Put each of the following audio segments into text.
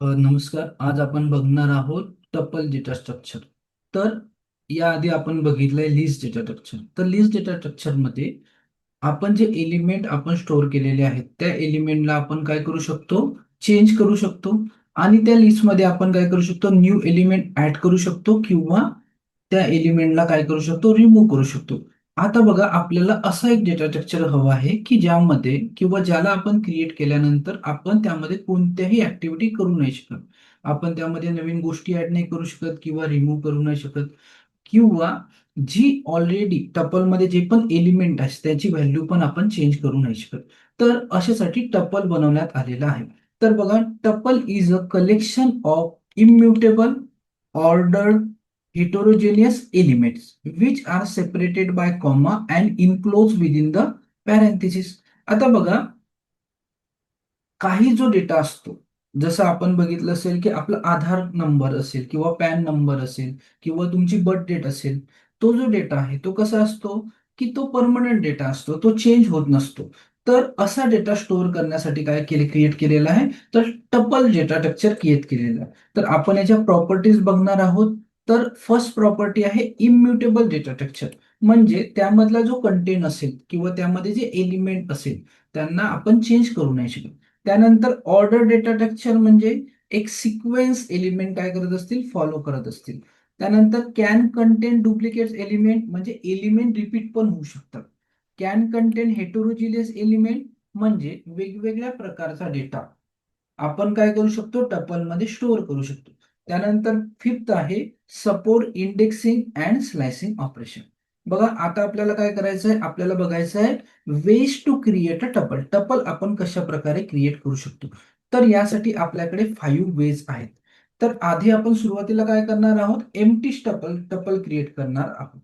नमस्कार. आज आपण बघणार आहोत टपल डेटा स्ट्रक्चर. तर याआधी आपण बघितलंय लिस्ट डेटा स्ट्रक्चर. तर लिस्ट डेटा स्ट्रक्चर मध्ये आपण जे एलिमेंट आपण स्टोअर केलेले आहेत त्या एलिमेंटला आपण काय करू शकतो, चेंज करू शकतो. आणि त्या लिस्टमध्ये आपण काय करू शकतो, न्यू एलिमेंट ऍड करू शकतो किंवा त्या एलिमेंटला काय करू शकतो, रिमूव्ह करू शकतो. आता बघा, आपल्याला असा एक डेटा स्ट्रक्चर हवा आहे की ज्यामध्ये किंवा ज्याला आपण क्रिएट केल्यानंतर आपण त्यामध्ये कोणत्याही ऍक्टिव्हिटी करू नाही शकत. आपण त्यामध्ये नवीन गोष्टी ऍड नाही करू शकत किंवा रिमूव्ह करू नाही शकत, किंवा जी ऑलरेडी टपलमध्ये जे पण एलिमेंट आहे त्याची व्हॅल्यू पण आपण चेंज करू नाही शकत. तर अशासाठी टपल बनवण्यात आलेला आहे. तर बघा, tuple is a collection of immutable ordered heterogeneous elements which are separated by comma and enclosed within the parenthesis. आता बघा, काही जो डेटा असतो, जसं आपण बघितलं असेल की आपला आधार नंबर असेल किंवा पॅन नंबर असेल किंवा तुमची बर्थ डेट असेल, तो जो डेटा आहे तो कसा असतो की तो परमनंट डेटा असतो, तो चेंज होत नसतो. तर असा डेटा स्टोअर करण्यासाठी काय केले, क्रिएट केलेला आहे, तर टपल डेटा स्ट्रक्चर क्रिएट केलेलं आहे. तर आपण याच्या प्रॉपर्टीज बघणार आहोत. तर फर्स्ट प्रॉपर्टी आहे इम्युटेबल डेटा स्ट्रक्चर. म्हणजे त्यामधला जो कंटेंट असेल किंवा त्यामध्ये जे एलिमेंट असेल त्यांना आपण चेंज करू नाही शकत. त्यानंतर ऑर्डर डेटा स्ट्रक्चर म्हणजे एक सिक्वेन्स एलिमेंट काय करत असतील, फॉलो करत असतील. त्यानंतर कॅन कंटेन डुप्लिकेट एलिमेंट म्हणजे एलिमेंट रिपीट पण होऊ शकतात. कॅन कंटेन हेटेरोजिनियस एलिमेंट म्हणजे वेगवेगळ्या प्रकारचा डेटा आपण काय करू शकतो, टपल मध्ये स्टोअर करू शकतो. त्यानंतर फिफ्थ आहे support indexing and slicing operation. बघा, आता आपल्याला काय करायचं आहे, आपल्याला बघायचं आहे ways to create a tuple. Tuple आपण कशा प्रकारे क्रिएट करू शकतो. तर यासाठी आपल्याकडे 5 वेज आहेत. तर आधी आपण सुरुवातीला काय करणार आहोत, एम्प्टी टपल टपल क्रिएट करणार आहोत.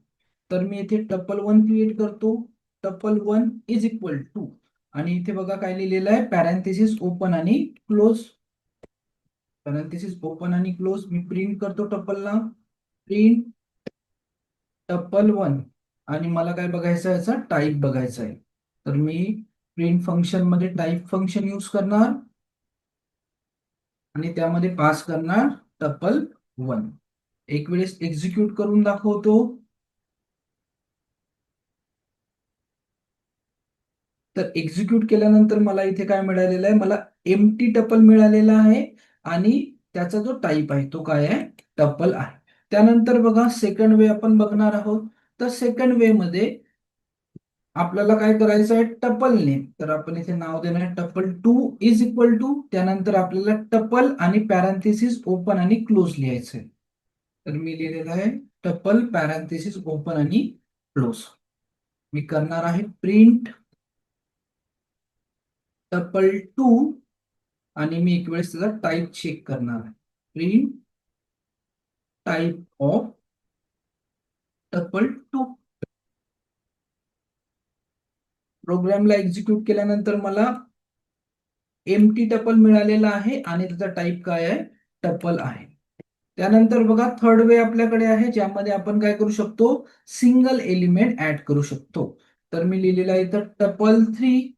तर मी इथे टपल 1 क्रिएट करतो. टपल 1 इज इक्वल टू, आणि इथे बघा काय लिहिलेलं आहे, पॅरेंथेसिस ओपन आणि क्लोज. पॅरेंथेसिस ओपन आणि क्लोज. मी प्रिंट करतो टपलला, प्रिंट टपल 1. आणि मला काय बघायचं आहे, याचा टाईप बघायचा आहे. तर मी प्रिंट फंक्शन मध्ये टाईप फंक्शन यूज करणार आणि त्यामध्ये पास करणार टपल 1. एक वेळेस एक्झिक्यूट करून दाखवतो. तर एक्झिक्यूट केल्यानंतर मला इथे काय मिळालेलं आहे, मला एम्प्टी टपल मिळालेला आहे आणि त्याचा जो टाईप आहे तो काय आहे, टपल आहे. त्यानंतर बघा, सेकंड वे आपण बघणार आहोत. तर सेकंड वे मध्ये आपल्याला काय करायचं आहे, टपल नेम. तर आपण इथे नाव देणार आहे टपल 2 इज इक्वल टू, त्यानंतर आपल्याला टपल आणि पॅरेंथेसिस ओपन आणि क्लोज लिहायचं आहे. तर मी लिहिलेलं आहे टपल पॅरेंथेसिस ओपन आणि क्लोज. मी करणार आहे प्रिंट टपल 2 आणि मी एक वेळेस त्याचा टाईप चेक करणार आहे. Print type of tuple 2. प्रोग्रामला एक्झिक्यूट केल्यानंतर मला एम्प्टी टपल मिळालेला आहे आणि त्याचा टाईप काय आहे, टपल आहे. त्यानंतर बघा, थर्ड वे आपल्याकडे आहे ज्यामध्ये आपण काय करू शकतो, सिंगल एलिमेंट ऍड करू शकतो. तर मी लिहिलेलं आहे इथं टपल 3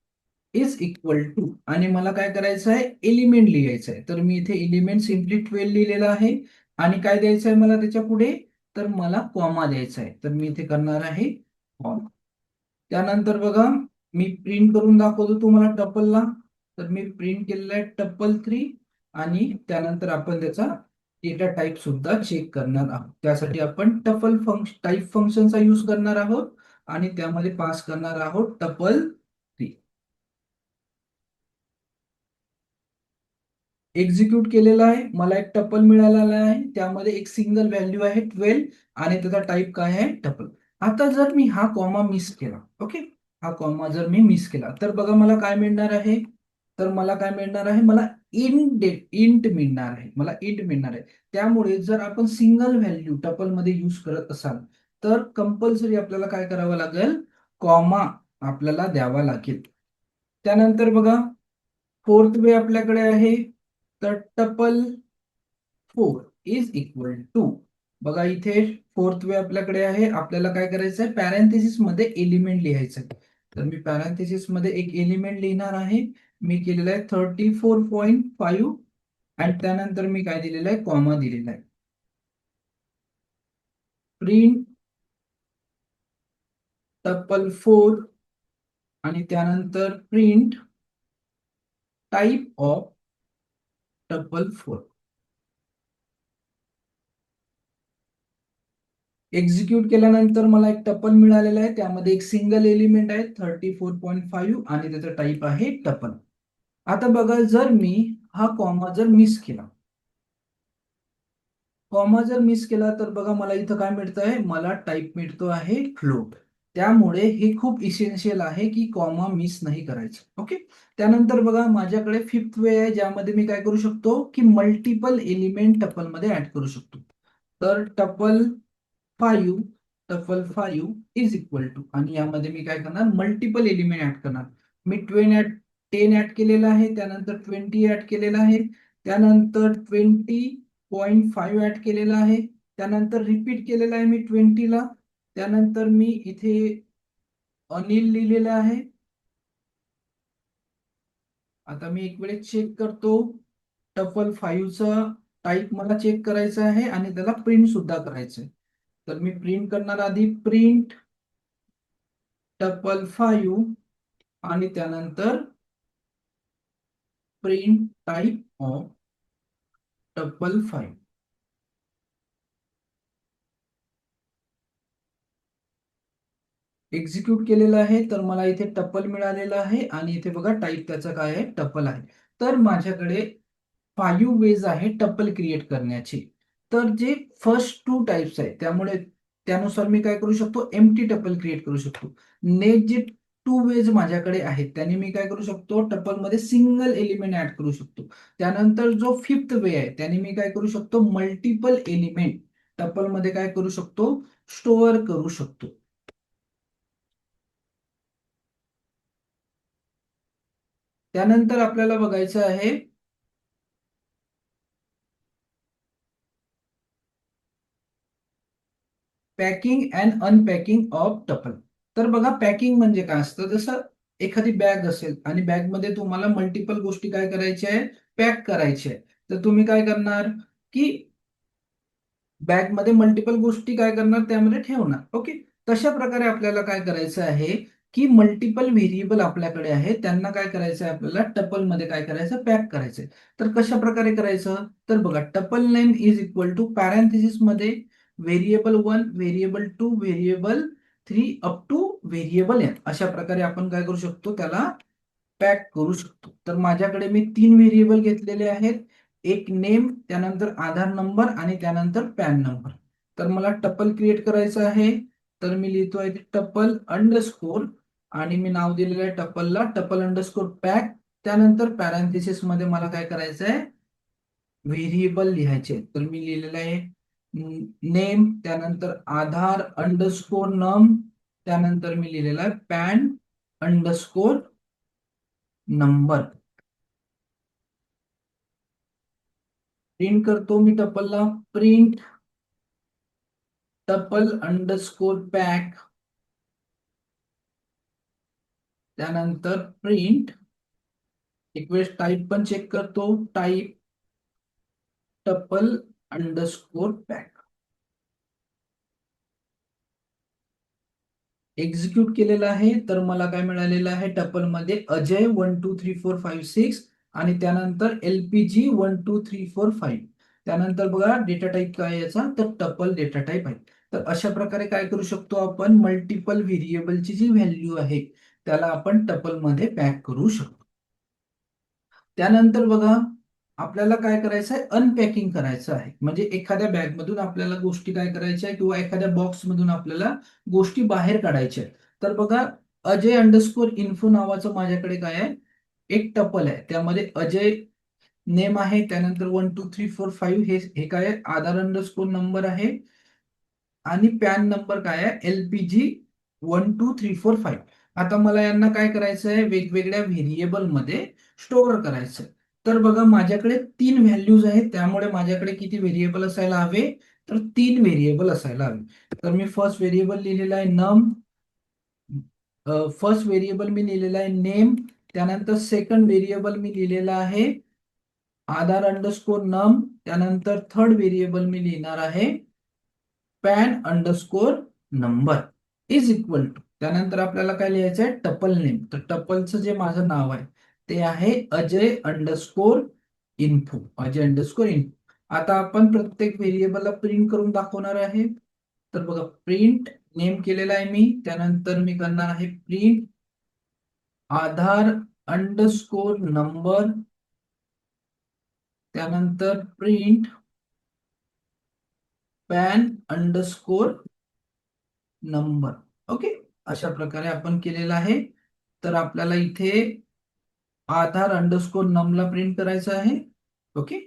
इज इक्वल टू, आणि मला काय करायचं आहे, एलिमेंट लिहायचं आहे. तर मी इथे एलिमेंट सिम्पली 12 लिहिलेलं आहे. आणि काय द्यायचं आहे मला त्याच्या पुढे, तर मला कॉमा द्यायचा आहे. तर मी इथे करणार आहे कॉमा. त्यानंतर बघा, मी प्रिंट करून दाखवतो तुम्हाला टपलला. तर मी प्रिंट केलेलं आहे टपल 3 आणि त्यानंतर आपण त्याचा डेटा टाईप सुद्धा चेक करणार आहोत. त्यासाठी आपण टपल टाईप फंक्शनचा यूज करणार आहोत आणि त्यामध्ये पास करणार आहोत टपल 3. एक्झिक्यूट केलेला आहे, मला एक टपल मिळालेला आहे, त्यामध्ये एक सिंगल व्हॅल्यू आहे 12 आणि त्याचा टाईप काय आहे, टपल. आता जर मी हा कॉमा मिस केला, ओके, हा कॉमा जर मी मिस केला तर बघा मला काय मिळणार आहे, तर मला काय मिळणार आहे, मला इंट मिळणार आहे, मला इंट मिळणार आहे. त्यामुळे जर आपण सिंगल व्हॅल्यू टपल मध्ये यूज करत असाल तर कंपल्सरी आपल्याला काय करावं लागेल, कॉमा आपल्याला द्यावा लागेल. त्यानंतर बघा, फोर्थ वे आपल्याकडे आहे. तर टपल 4 इज इक्वल टू, बघा इथे फोर्थ वे आपल्याकडे आहे. आपल्याला काय करायचं आहे, पॅरेंथेसिस मध्ये एलिमेंट लिहायचं आहे. तर मी पॅरेंथेसिस मध्ये एक एलिमेंट लिहिणार आहे. मी केलेलं आहे 34.5 आणि त्यानंतर मी काय दिलेलं आहे, कॉमा दिलेला आहे. प्रिंट टपल 4 आणि त्यानंतर print type of tuple 4. Execute केल्यानंतर मला एक टपल मिळालेला आहे, त्यामध्ये एक सिंगल एलिमेंट आहे 34.5 आणि त्याचा टाईप आहे टपल. आता बघा, जर मी हा कॉमा जर मिस केला, कॉमा जर मिस केला तर बघा मला इथं काय मिळतं आहे, मला टाईप मिळतो आहे फ्लोट. त्यामुळे हे खूप इसेन्शियल आहे की कॉमा मिस नाही करायचं. ओके. त्यानंतर बघा माझ्याकडे फिफ्थ वे आहे, ज्यामध्ये मी काय करू शकतो की मल्टिपल एलिमेंट टपल मध्ये ऍड करू शकतो. तर tuple 5 tuple 5 is equal to, आणि यामध्ये मी काय करणार, मल्टिपल एलिमेंट ऍड करणार. मी 10 ऍड केलेला आहे, त्यानंतर 20 ऍड केलेला आहे, त्यानंतर 20.5 ऍड केलेला आहे, त्यानंतर रिपीट केलेला आहे मी 20 ला, त्यानंतर मी इथे अनिल लिहिलेला आहे. आता मी एक वेळेस चेक करतो, टफल 5चा टाईप मला चेक करायचा आहे आणि त्याला प्रिंट सुद्धा करायचं आहे. तर मी प्रिंट करणार आधी प्रिंट टपल 5 आणि त्यानंतर print type of tuple 5. Execute केलेलं आहे, तर मला इथे टपल मिळालेलं आहे आणि इथे बघा टाईप त्याचा काय आहे, टपल आहे. तर माझ्याकडे 5 वेज आहे टपल क्रिएट करण्याची. तर जे फर्स्ट 2 टाइप्स आहेत, त्यामुळे त्यानुसार मी काय करू शकतो, एम्प्टी टपल क्रिएट करू शकतो. नेक्स्ट जे 2 वेज माझ्याकडे आहेत त्याने मी काय करू शकतो, टपल मध्ये सिंगल एलिमेंट ऍड करू शकतो. त्यानंतर जो फिफ्थ वे आहे त्याने मी काय करू शकतो, मल्टिपल एलिमेंट टपल मध्ये काय करू शकतो, स्टोअर करू शकतो. त्यानंतर आपल्याला बघायचं आहे packing and unpacking of tuple. तर बघा, पॅकिंग म्हणजे काय असतं, जसं एखादी बॅग असेल आणि बॅग मध्ये तुम्हाला मल्टिपल गोष्टी काय करायच्या आहे, पॅक करायच्या आहे. तर तुम्ही काय करणार की बॅग मध्ये मल्टिपल गोष्टी काय करणार, त्यामध्ये ठेवणार. ओके. तशा प्रकारे आपल्याला काय करायचं आहे की मल्टिपल व्हेरिएबल आपल्याकडे आहे, त्यांना काय करायचं आहे, आपल्याला टपल मध्ये काय करायचं, पॅक करायचंय. तर कशा प्रकारे करायचं, तर बघा, tuple name is equal to parenthesis मध्ये variable 1, variable 2, variable 3 up to variable N. अशा प्रकारे आपण काय करू शकतो, त्याला पॅक करू शकतो. तर माझ्याकडे मी 3 व्हेरिएबल घेतलेले आहेत, एक नेम, त्यानंतर आधार नंबर आणि त्यानंतर पॅन नंबर. तर मला टपल क्रिएट करायचं आहे, तर मी लिहितोय टपल अंडरस्कोर आणि मी नाव दिलेलं आहे टपलला टपल अंडरस्कोर पॅक. त्यानंतर पॅरेंथेसिस मध्ये मला काय करायचं आहे, व्हेरिएबल लिहायचे. तर मी लिहिलेलं आहे नेम, त्यानंतर आधार अंडरस्कोर नम, त्यानंतर मी लिहिलेला आहे पॅन अंडरस्कोर नंबर. प्रिंट करतो मी टपलला, प्रिंट टपल अंडरस्कोर पॅक, त्यानंतर प्रिंट एक वेळेस टाईप पण चेक करतो, type tuple underscore pack. Execute केलेलं आहे, तर मला काय मिळालेलं आहे, टपल मध्ये अजय 1 2 3 4 5 6 आणि त्यानंतर एलपीजी 1 2 3 4 5. त्यानंतर बघा डेटा टाईप काय आहे याचा, तर टपल डेटा टाईप आहे. तर अशा प्रकारे काय करू शकतो आपण, मल्टिपल व्हेरिएबलची जी व्हॅल्यू आहे त्याला आपण टपल मध्ये पॅक करू शकतो. त्यानंतर बघा, आपल्याला काय करायचं आहे, अनपॅकिंग करायचं आहे. म्हणजे एखाद्या बॅग मधून आपल्याला गोष्टी काय करायच्या आहे, किंवा एखाद्या बॉक्स मधून आपल्याला गोष्टी बाहेर काढायच्या आहेत. तर बघा, अजय अंडरस्कोर इन्फो नावाचं माझ्याकडे काय आहे, एक टपल आहे. त्यामध्ये अजय नेम आहे, त्यानंतर 1 2 3 4 5 हे काय आहे, आधार अंडरस्कोर नंबर आहे, आणि पॅन नंबर काय आहे, एलपीजी 1 2 3 4 5. आता मला यांना काय करायचं आहे, वेगवेगळ्या व्हेरिएबल मध्ये स्टोअर करायचं आहे. तर बघा, माझ्याकडे 3 व्हॅल्यूज आहेत, त्यामुळे माझ्याकडे किती व्हेरिएबल असायला हवे, तर 3 व्हेरिएबल असायला हवे. तर मी फर्स्ट व्हेरिएबल लिहिलेला आहे नम, फर्स्ट व्हेरिएबल मी लिहिलेला आहे नेम, त्यानंतर सेकंड व्हेरिएबल मी लिहिलेला आहे आधार अंडरस्कोर नम, त्यानंतर थर्ड व्हेरिएबल मी लिहिणार आहे pan underscore number is equal to, त्यानंतर आपल्याला काय लिहायचं आहे टपल नेम. तर टपलचं जे माझं नाव आहे ते आहे Ajay underscore info, Ajay underscore info. आता आपण प्रत्येक व्हेरिएबलला प्रिंट करून दाखवणार आहे. तर बघा प्रिंट नेम केलेला आहे मी, त्यानंतर मी करणार आहे प्रिंट आधार अंडरस्कोर नंबर, त्यानंतर print pan underscore number. Okay, अशा प्रकारे आपण केलेलं आहे. तर आपल्याला इथे आधार अंडरस्कोर नमला प्रिंट करायचं आहे. ओके,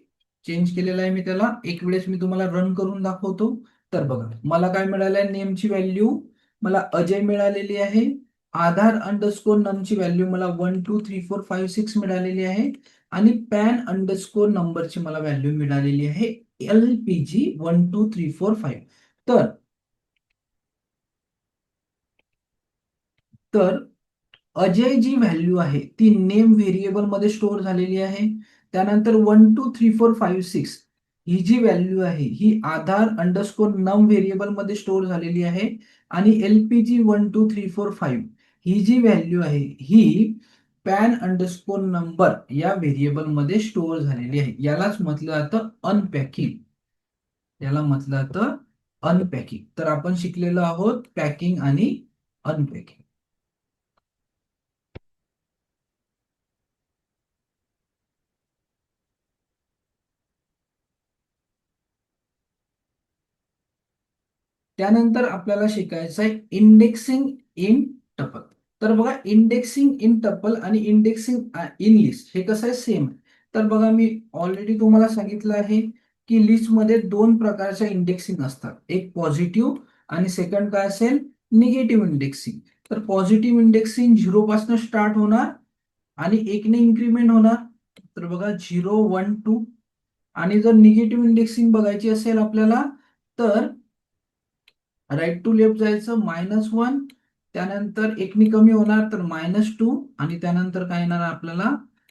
चेंज केलेला आहे मी त्याला. एक वेळेस मी तुम्हाला रन करून दाखवतो. तर बघा मला काय मिळालं आहे, नेमची व्हॅल्यू मला अजय मिळालेली आहे. आधार अंडरस्कोर नमची व्हॅल्यू मला 1 2 3 4 5 6 मिळालेली आहे. आणि पॅन अंडरस्कोर नंबरची मला व्हॅल्यू मिळालेली आहे LPG 1 2 3 4 5. तर तर अजय जी व्हॅल्यू आहे ती नेम व्हेरिएबल मध्ये स्टोअर झालेली आहे. त्यानंतर 1 2 3 4 5 6 ही जी व्हॅल्यू आहे ही आधार अंडरस्कोर नम व्हेरिएबल मध्ये स्टोअर झालेली आहे. आणि LPG 1 2 3 4 5 ही जी व्हॅल्यू आहे ही पॅन अंडरस्कोर नंबर या व्हेरिएबल मध्ये स्टोअर झालेली आहे. यालाच म्हटलं जातं अनपॅकिंग, याला म्हटलं जातं अनपॅकिंग. तर आपण शिकलेलो आहोत पॅकिंग आणि अनपॅकिंग. त्यानंतर आपल्याला शिकायचं आहे इंडेक्सिंग इन टपल. तर बघा इंडेक्सिंग इन टपल आणि इंडेक्सिंग इन लिस्ट हे कसं आहे, सेम आहे. तर बघा मी ऑलरेडी तुम्हाला सांगितलं आहे की लिस्टमध्ये दोन प्रकारच्या इंडेक्सिंग असतात, एक पॉझिटिव्ह आणि सेकंड काय असेल निगेटिव्ह इंडेक्सिंग. तर पॉझिटिव्ह इंडेक्सिंग 0 पासून स्टार्ट होणार आणि 1 ने इन्क्रीमेंट होणार. तर बघा 0 1 2. आणि जर निगेटिव्ह इंडेक्सिंग बघायची असेल आपल्याला तर राईट टू लेफ्ट जायचं -1, त्यानंतर एकनी कमी होणार तर -2 आणि त्यानंतर काय येणार आपल्याला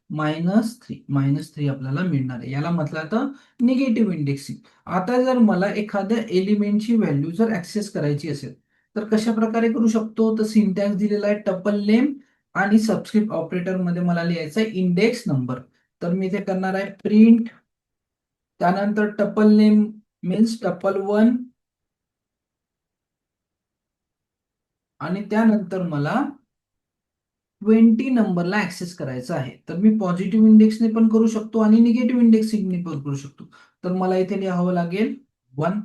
-3. -3 आपल्याला मिळणार आहे. याला म्हटलं तर निगेटिव्ह इंडेक्सिंग. आता जर मला एखाद्या एलिमेंटची व्हॅल्यू जर ऍक्सेस करायची असेल तर कशा प्रकारे करू शकतो, तर सिंटॅक्स दिलेला आहे टपल नेम आणि सबस्क्रिप्ट ऑपरेटर मध्ये मला लिहायचं आहे इंडेक्स नंबर. तर मी इथे करणार आहे प्रिंट, त्यानंतर टपल नेम मीन्स टपल 1 आणि त्यानंतर मला 20 नंबरला ऍक्सेस करायचा आहे. तर मी पॉझिटिव्ह इंडेक्सने पण करू शकतो आणि निगेटिव्ह इंडेक्सने पण करू शकतो. तर मला इथे लिहावं लागेल 1.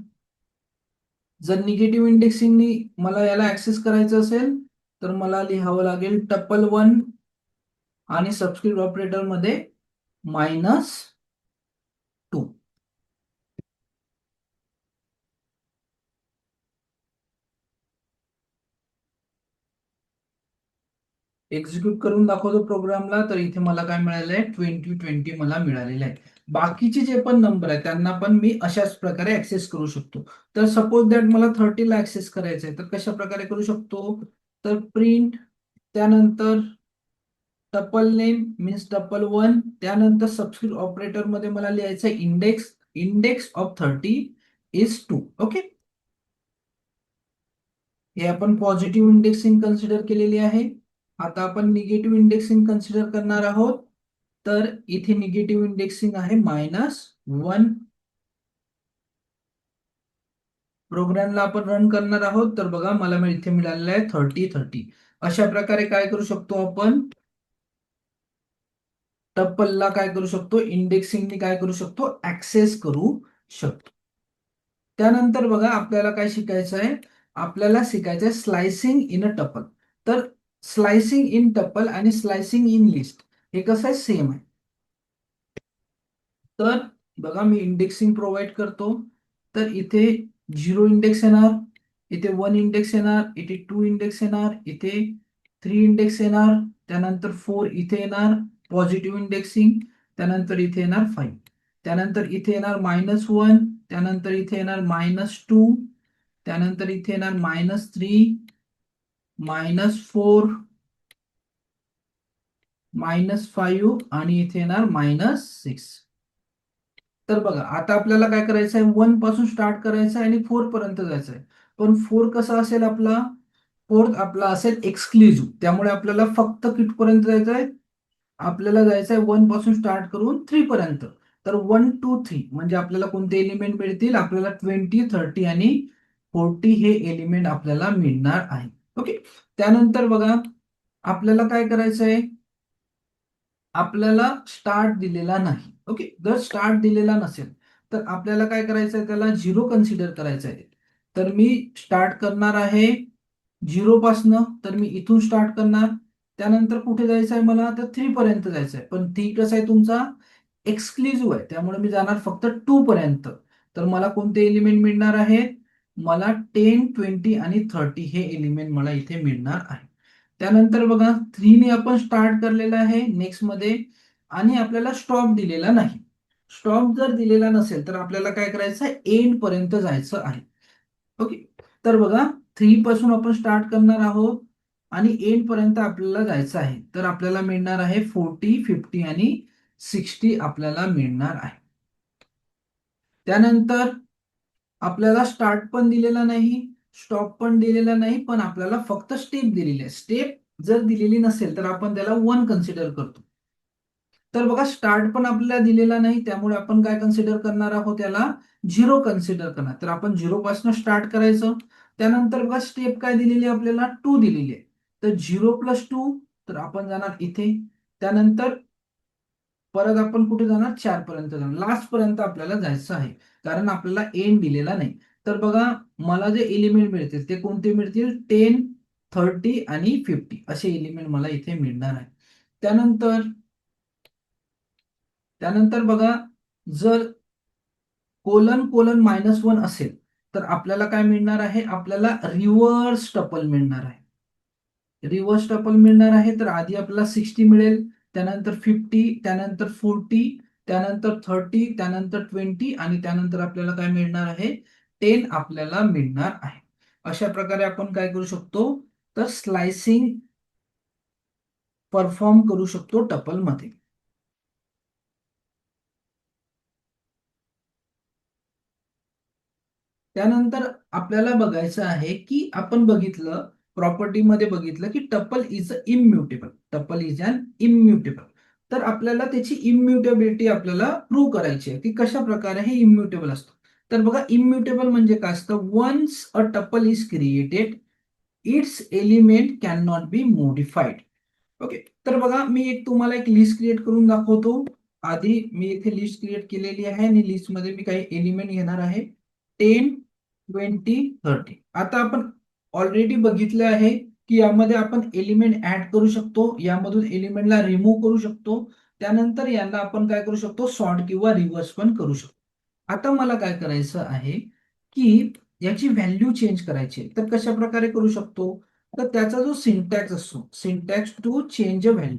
जर निगेटिव्ह इंडेक्सिंगनी मला याला ऍक्सेस करायचं असेल तर मला लिहावं लागेल टपल 1 आणि सबस्क्रिप्ट ऑपरेटर मध्ये -2. एक्झिक्यूट करून दाखवतो प्रोग्रामला. तर इथे मला काय मिळालंय 20 मला मिळालेलं आहे. बाकीचे जे पण नंबर आहेत त्यांना पण मी अशाच प्रकारे ऍक्सेस करू शकतो. तर सपोज दॅट मला 30 ला ऍक्सेस करायचं आहे तर कशा प्रकारे करू शकतो, तर प्रिंट, त्यानंतर टपल नेम मीन्स टपल 1, त्यानंतर सबस्क्रिप्ट ऑपरेटर मध्ये मला लिहायचं आहे index, index of 30 is 2. Okay, हे आपण पॉझिटिव्ह इंडेक्सिंग कन्सिडर केलेली आहे. आता आपण निगेटिव्ह इंडेक्सिंग कन्सिडर करणार आहोत. तर इथे निगेटिव्ह इंडेक्सिंग आहे -1. प्रोग्रामला आपण रन करणार आहोत. तर बघा मला इथे मिळालेलं आहे 30. अशा प्रकारे काय करू शकतो आपण, टप्पलला काय करू शकतो, इंडेक्सिंगनी काय करू शकतो, ऍक्सेस करू शकतो. त्यानंतर बघा आपल्याला काय शिकायचं आहे, आपल्याला शिकायचं आहे स्लायसिंग इन अ टपल. तर स्लायसिंग इन टपल आणि स्लायसिंग इन लिस्ट हे कसं आहे, सेम आहे. तर बघा मी इंडेक्सिंग प्रोव्हाइड करतो. तर इथे 0 इंडेक्स येणार, इथे 1 इंडेक्स येणार, इथे 2 इंडेक्स येणार, इथे 3 इंडेक्स येणार, त्यानंतर 4 इथे येणार पॉझिटिव्ह इंडेक्सिंग, त्यानंतर इथे येणार 5, त्यानंतर इथे येणार -1, त्यानंतर इथे येणार -2, त्यानंतर इथे येणार -3, -4, -5 आणि इथे येणार -6. तर बघा आता आपल्याला काय करायचं आहे, 1 पासून स्टार्ट करायचं आहे आणि 4 पर्यंत जायचं आहे. पण 4 कसा असेल आपला, फोर्थ आपला असेल एक्सक्लुझिव्ह, त्यामुळे आपल्याला फक्त कितपर्यंत जायचं आहे, आपल्याला जायचं आहे 1 पासून स्टार्ट करून 3 पर्यंत. तर 1 2 3 म्हणजे आपल्याला कोणते एलिमेंट मिळतील, आपल्याला 20 30 आणि 40 हे एलिमेंट आपल्याला मिळणार आहे. ओके. त्यानंतर बघा आपल्याला काय करायचं आहे, आपल्याला स्टार्ट दिलेला नाही. ओके, जर स्टार्ट दिलेला नसेल तर आपल्याला काय करायचं आहे, त्याला झिरो कन्सिडर करायचं आहे. तर मी स्टार्ट करणार आहे झिरो पासनं, तर मी इथून स्टार्ट करणार. त्यानंतर कुठे जायचं आहे मला, तर 3 पर्यंत जायचं आहे. पण 3 कसा आहे तुमचा एक्सक्लुझिव्ह आहे, त्यामुळे मी जाणार फक्त 2 पर्यंत. तर मला कोणते एलिमेंट मिळणार आहे, मला 10 20 आणि 30 हे एलिमेंट मला इथे मिळणार आहे. त्यानंतर बघा 3 ने आपण स्टार्ट करलेलं आहे नेक्स्ट मध्ये, आणि आपल्याला स्टॉप दिलेला नाही. स्टॉप जर दिलेला नसेल तर आपल्याला काय करायचं आहे, एंड पर्यंत जायचं आहे. ओके. तर बघा 3 पासून आपण स्टार्ट करणार आहोत आणि एंड पर्यंत आपल्याला जायचं आहे. तर आपल्याला मिळणार आहे 40 50 आणि 60 आपल्याला मिळणार आहे. त्यानंतर आपल्याला स्टार्ट पण दिलेला नाही, स्टॉप पण दिलेला नाही, पण आपल्याला फक्त स्टेप दिलेली आहे. स्टेप जर दिलेली नसेल तर आपण त्याला 1 कन्सिडर करतो. तर बघा स्टार्ट पण आपल्याला दिलेला नाही, त्यामुळे आपण काय कन्सिडर करणार आहोत, त्याला झिरो कन्सिडर करणार. तर आपण झिरो पासून स्टार्ट करायचं. त्यानंतर बघा स्टेप काय दिलेली आहे आपल्याला, 2 दिलेली आहे. तर 0 प्लस 2, तर आपण जाणार इथे. त्यानंतर परत आपण कुठे जाणार, 4 पर्यंत जाणार, लास्ट पर्यंत आपल्याला जायचं आहे, कारण आपल्याला एंड दिलेला नाही. तर बघा मला जे एलिमेंट मिळतील ते कोणते मिळतील, 10 30 आणि 50 असे एलिमेंट मला इथे मिळणार आहे. त्यानंतर त्यानंतर बघा जर कोलन कोलन -1 असेल तर आपल्याला काय मिळणार आहे, आपल्याला रिव्हर्स टपल मिळणार आहे. रिव्हर्स टपल मिळणार आहे, तर आधी आपल्याला 60 मिळेल, त्यानंतर 50, त्यानंतर 40, त्यानंतर 30, त्यानंतर 20 आणि त्यानंतर आपल्याला काय मिळणार आहे, 10 आपल्याला मिळणार आहे. अशा प्रकारे आपण काय करू शकतो, तर स्लायसिंग परफॉर्म करू शकतो टपल मध्ये. त्यानंतर आपल्याला बघायचं आहे की आपण बघितलं, प्रॉपर्टीमध्ये बघितलं की tuple is immutable. Tuple is an immutable. तर आपल्याला त्याची इम्युटेबिलिटी आपल्याला प्रूव्ह करायची आहे की कशा प्रकारे हे इम्युटेबल असतं. तर बघा इम्युटेबल म्हणजे काय असतं, once a tuple is created its element can not be modified. Okay. तर बघा मी तुम्हाला एक लिस्ट क्रिएट करून दाखवतो. आधी मी इथे लिस्ट क्रिएट केलेली आहे आणि लिस्ट मध्ये मी काही एलिमेंट घेणार आहे, 10 20 30. आता आपण ऑलरेडी बघितले आहे की यामध्ये आपण एलिमेंट ऍड करू शकतो, यामधून एलिमेंटला रिमूव्ह करू शकतो. त्यानंतर यांना आपण काय करू शकतो, सॉर्ट किंवा रिव्हर्स पण करू शकतो. आता मला काय करायचं आहे की याची व्हॅल्यू चेंज करायची आहे. तर कशा प्रकारे करू शकतो, तर त्याचा जो सिंटॅक्स असतो, syntax to change a value,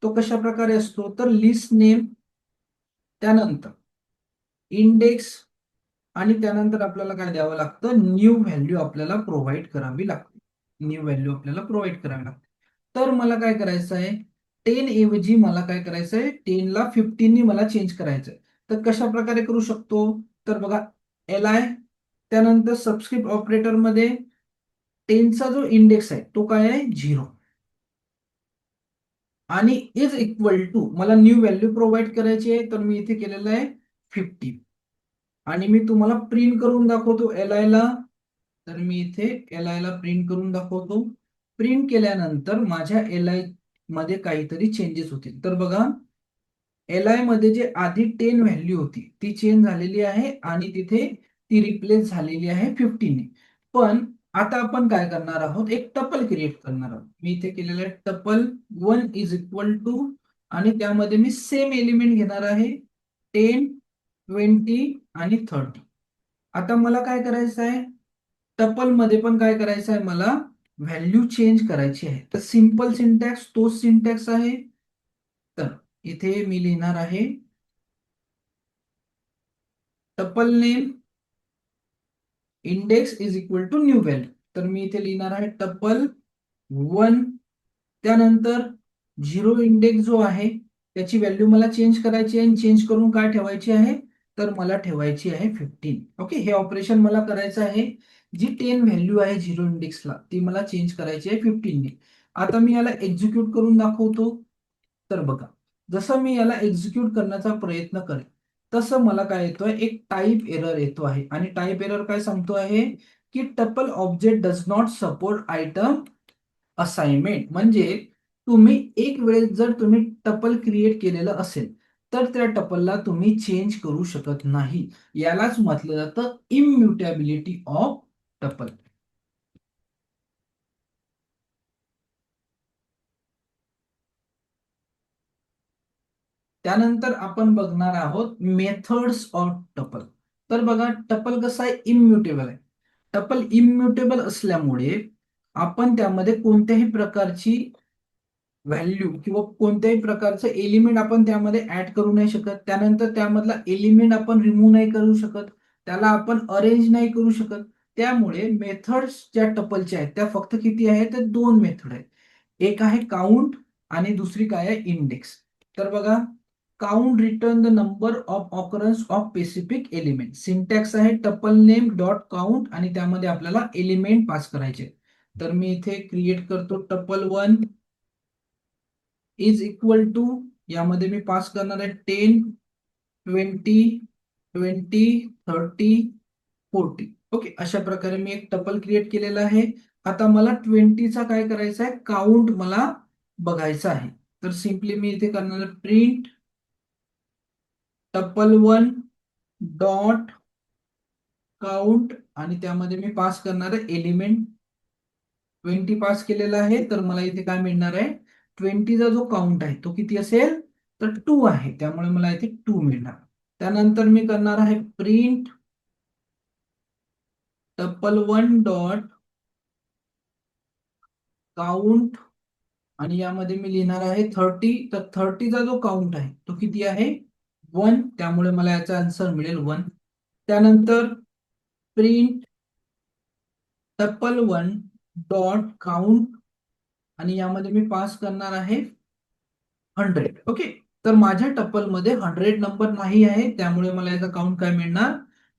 तो कशा प्रकारे असतो, तर लिस्ट नेम, त्यानंतर इंडेक्स, आणि त्यानंतर आपल्याला काय द्यावं लागतं, न्यू व्हॅल्यू आपल्याला प्रोव्हाइड करावी लागते. न्यू व्हॅल्यू आपल्याला प्रोव्हाइड करावी लागते. तर मला काय करायचं आहे, 10 ऐवजी मला काय करायचं आहे, 10 ला 15 ने मला चेंज करायचं आहे. तर कशा प्रकारे करू शकतो, तर बघा li, त्यानंतर सबस्क्रिप्ट ऑपरेटर मध्ये 10 चा जो इंडेक्स आहे तो काय आहे, 0, आणि इज इक्वल टू मला न्यू व्हॅल्यू प्रोव्हाइड करायची आहे, तर मी इथे केलेलं आहे 50. आणि मी तुम्हाला प्रिंट करून दाखवतो li ला. तर मी इथे li ला प्रिंट करून दाखवतो. प्रिंट केल्यानंतर माझ्या li मध्ये काहीतरी चेंजेस होतील. तर बघा li मध्ये जे आधी 10 व्हॅल्यू होती ती चेंज झालेली आहे आणि तिथे ती रिप्लेस झालेली आहे 50 ने. पण आता आपण काय करणार आहोत, एक टपल क्रिएट करणार आहोत. मी इथे केलेलं आहे टपल 1 इज इक्वल टू, आणि त्यामध्ये मी सेम एलिमेंट घेणार आहे 10 20 आणि 30. आता मला काय करायचं आहे, टपल मध्ये पण काय करायचं आहे, मला व्हॅल्यू चेंज करायची आहे. तर सिंपल सिंटॅक्स तोच सिंटॅक्स आहे. तर इथे मी लिहिणार आहे tuple name index is equal to new value. तर मी इथे लिहिणार आहे टपल 1, त्यानंतर झिरो इंडेक्स जो आहे त्याची व्हॅल्यू मला चेंज करायची आहे, चेंज करून काय ठेवायची आहे, तर मला ठेवायची आहे 15. ओके, हे ऑपरेशन मला करायचं आहे. जी 10 व्हॅल्यू आहे झिरो इंडेक्सला ती मला चेंज करायची आहे 15ने. आता मी याला एक्झिक्यूट करून दाखवतो. तर बघा, जसं मी याला एक्झिक्यूट करण्याचा प्रयत्न करेन तसं मला काय येतोय, एक टाईप एरर येतो आहे. आणि टाईप एरर काय सांगतो आहे की tuple object does not support item assignment. म्हणजे तुम्ही एक वेळेस जर तुम्ही टपल क्रिएट केलेलं असेल तर त्या टपलला तुम्ही चेंज करू शकत नाही. यालाच म्हटलं जातं इम्युटेबिलिटी ऑफ टपल. त्यानंतर आपण बघणार आहोत मेथड्स ऑफ टपल. तर बघा, टपल कसा आहे, इम्युटेबल आहे. टपल इम्युटेबल असल्यामुळे आपण त्यामध्ये कोणत्याही प्रकारची व्हॅल्यू किंवा कोणत्याही प्रकारचं एलिमेंट आपण त्यामध्ये ऍड करू नाही शकत. त्यानंतर त्यामधला एलिमेंट आपण रिमूव्ह नाही करू शकत. त्याला आपण अरेंज नाही करू शकत. त्यामुळे मेथड्स ज्या टपलच्या आहेत त्या फक्त किती आहेत, तर दोन मेथड आहेत. एक आहे काउंट आणि दुसरी काय आहे, इंडेक्स. तर बघा, count return the number of occurrence of specific element. Syntax आहे टपल नेम डॉट काउंट आणि त्यामध्ये आपल्याला एलिमेंट पास करायचे. तर मी इथे क्रिएट करतो टपल 1 इज इक्वल टू, यामध्ये मी पास करणार आहे 10, 20, 20, 30, 40. ओके, अशा प्रकारे मी एक टपल क्रिएट केलेला आहे. आता मला 20चा काय करायचा आहे, काउंट मला बघायचा आहे. तर सिंपली मी इथे करणार आहे प्रिंट टपल 1 डॉट काउंट आणि त्यामध्ये मी पास करणार आहे एलिमेंट 20 पास केलेला आहे. तर मला इथे काय मिळणार आहे, 20चा जो काउंट आहे तो किती असेल, तर 2 आहे. त्यामुळे मला इथे 2 मिळणार. त्यानंतर मी करणार आहे प्रिंट टपल 1 डॉट काउंट आणि यामध्ये मी लिहिणार आहे 30. तर 30चा जो काउंट आहे तो किती आहे, 1. त्यामुळे मला याचा आन्सर मिळेल 1. त्यानंतर प्रिंट टपल 1 डॉट काउंट आणि यामध्ये मी पास करणार आहे 100. ओके, तर माझ्या टप्पलमध्ये 100 नंबर नाही आहे. त्यामुळे मला याचा काउंट काय मिळणार,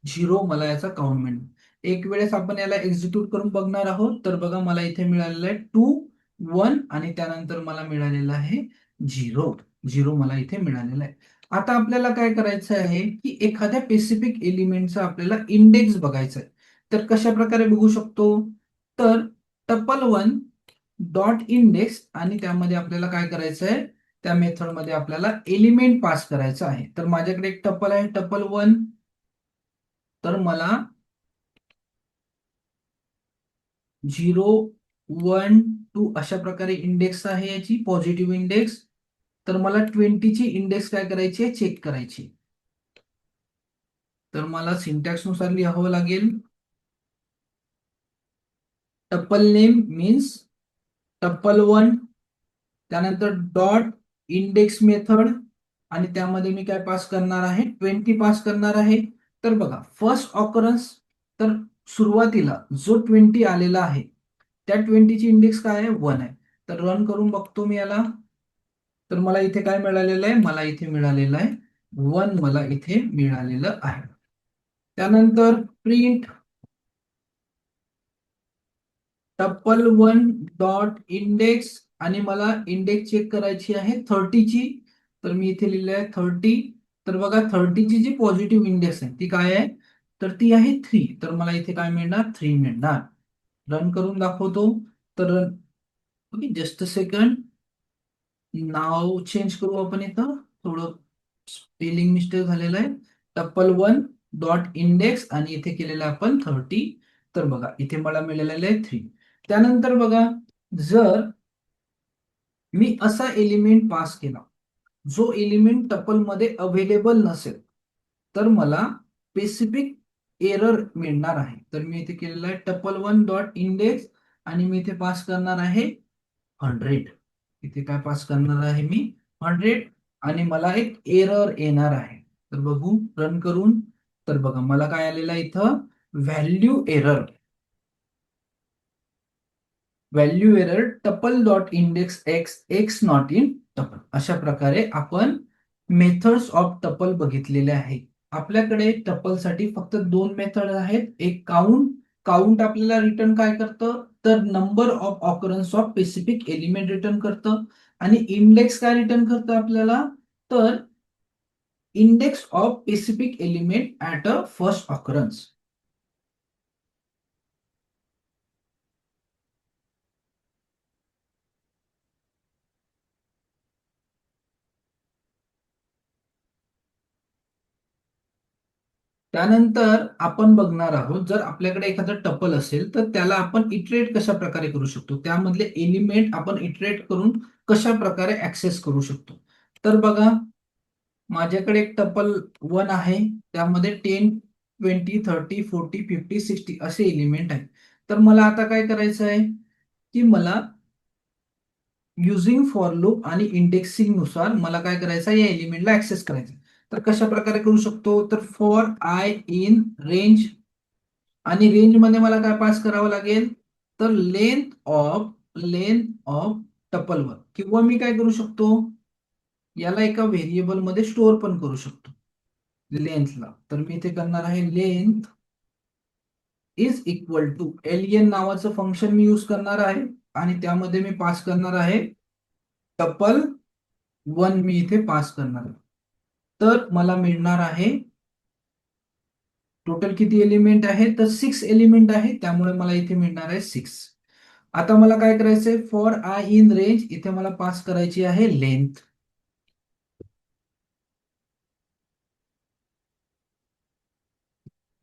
0. मला याचा काउंट मिळणार. एक वेळेस आपण याला एक्झिक्यूट करून बघणार आहोत. तर बघा, मला इथे मिळालेलं आहे 2, 1 आणि त्यानंतर मला मिळालेलं आहे 0. 0 मला इथे मिळालेलं आहे. आता आपल्याला काय करायचं आहे की एखाद्या स्पेसिफिक एलिमेंटचा आपल्याला इंडेक्स बघायचा आहे. तर कशा प्रकारे बघू शकतो, तर टपल 1 डॉट इंडेक्स आणि त्यामध्ये आपल्याला काय करायचं आहे, त्या मेथडमध्ये आपल्याला एलिमेंट पास करायचा आहे. तर माझ्याकडे एक टपल आहे टपल 1. तर मला 0, 1, 2 अशा प्रकारे इंडेक्स आहे याची पॉझिटिव्ह इंडेक्स. तर मला 20ची इंडेक्स काय करायची आहे, चेक करायची. तर मला सिंटॅक्स नुसार लिहावं लागेल. टपल नेम मीन्स टपल 1, त्यानंतर डॉट इंडेक्स मेथड आणि त्यामध्ये मी काय पास करणार आहे, 20 पास करणार आहे. तर बघा, फर्स्ट ऑकरन्स, तर सुरुवातीला जो 20 आलेला आहे त्या 20ची इंडेक्स काय आहे, 1 आहे. तर रन करून बघतो मी याला. तर मला इथे काय मिळालेलं आहे, मला इथे मिळालेलं आहे 1. मला इथे मिळालेलं आहे. त्यानंतर प्रिंट टपल 1 डॉट इंडेक्स आणि मला इंडेक्स चेक करायची आहे 30ची. तर मी इथे लिहिलं आहे 30. तर बघा, 30ची जी पॉझिटिव्ह इंडेक्स आहे ती काय आहे, तर ती आहे 3. तर मला इथे काय मिळणार, 3 मिळणार. रन करून दाखवतो. तर okay, just a second. Now change करू आपण. इथं थोडं स्पेलिंग मिस्टेक झालेलं आहे. टपल 1 डॉट इंडेक्स आणि इथे केलेलं आहे आपण 30. तर बघा, इथे मला मिळालेलं आहे 3. त्यानंतर बघा, जर मी असा एलिमेंट पास केला जो एलिमेंट टपल मध्ये अवेलेबल नसेल तर मला स्पेसिफिक एरर मिळणार आहे. तर मी इथे केलेलं आहे टपल 1 डॉट इंडेक्स आणि मी इथे पास करणार आहे 100. इथे काय पास करणार आहे मी, 100. आणि मला एक एरर येणार आहे. तर बघू रन करून. तर बघा, मला काय आलेलं आहे इथं, value error. Value error tuple dot index x x not in tuple. अशा प्रकारे आपण मेथड्स ऑफ टपल बघितलेले आहे. आपल्याकडे टपलसाठी फक्त दोन मेथड आहेत. एक काउंट. काउंट आपल्याला रिटर्न काय करतं, तर number of occurrence of specific element return करतं. आणि इंडेक्स काय रिटर्न करतं आपल्याला, तर index of specific element at a first occurrence. त्यानंतर आपण बघणार आहोत, जर आपल्याकडे एखादं टपल असेल तर त्याला आपण इटरेट कशा प्रकारे करू शकतो, त्यामधले एलिमेंट आपण इटरेट करून कशा प्रकारे ऍक्सेस करू शकतो. तर बघा, माझ्याकडे एक टपल 1 आहे. त्यामध्ये 10, 20, 30, 40, 50, 60 असे एलिमेंट आहेत. तर मला आता काय करायचं आहे, की मला युझिंग फॉर लूप आणि इंडेक्सिंग नुसार मला काय करायचं आहे, या एलिमेंटला ऍक्सेस करायचं आहे. तर कशा प्रकारे करू शकतो, तर फॉर आय इन रेंज. आणि रेंज मध्ये मला काय पास करावं लागेल, तर लेंथ ऑफ टपल वन. किंवा मी काय करू शकतो, याला एका व्हेरिएबल मध्ये स्टोअर पण करू शकतो लेंथला. तर मी इथे करणार आहे length is equal to alien नावाचं फंक्शन मी यूज करणार आहे. आणि त्यामध्ये मी पास करणार आहे टपल वन, मी इथे पास करणार आहे. तर मला मिळणार आहे, टोटल किती एलिमेंट आहे, तर 6 एलिमेंट आहे. त्यामुळे मला इथे मिळणार आहे 6. आता मला काय करायचंय, फॉर आय इन रेंज इथे मला पास करायची आहे लेंथ.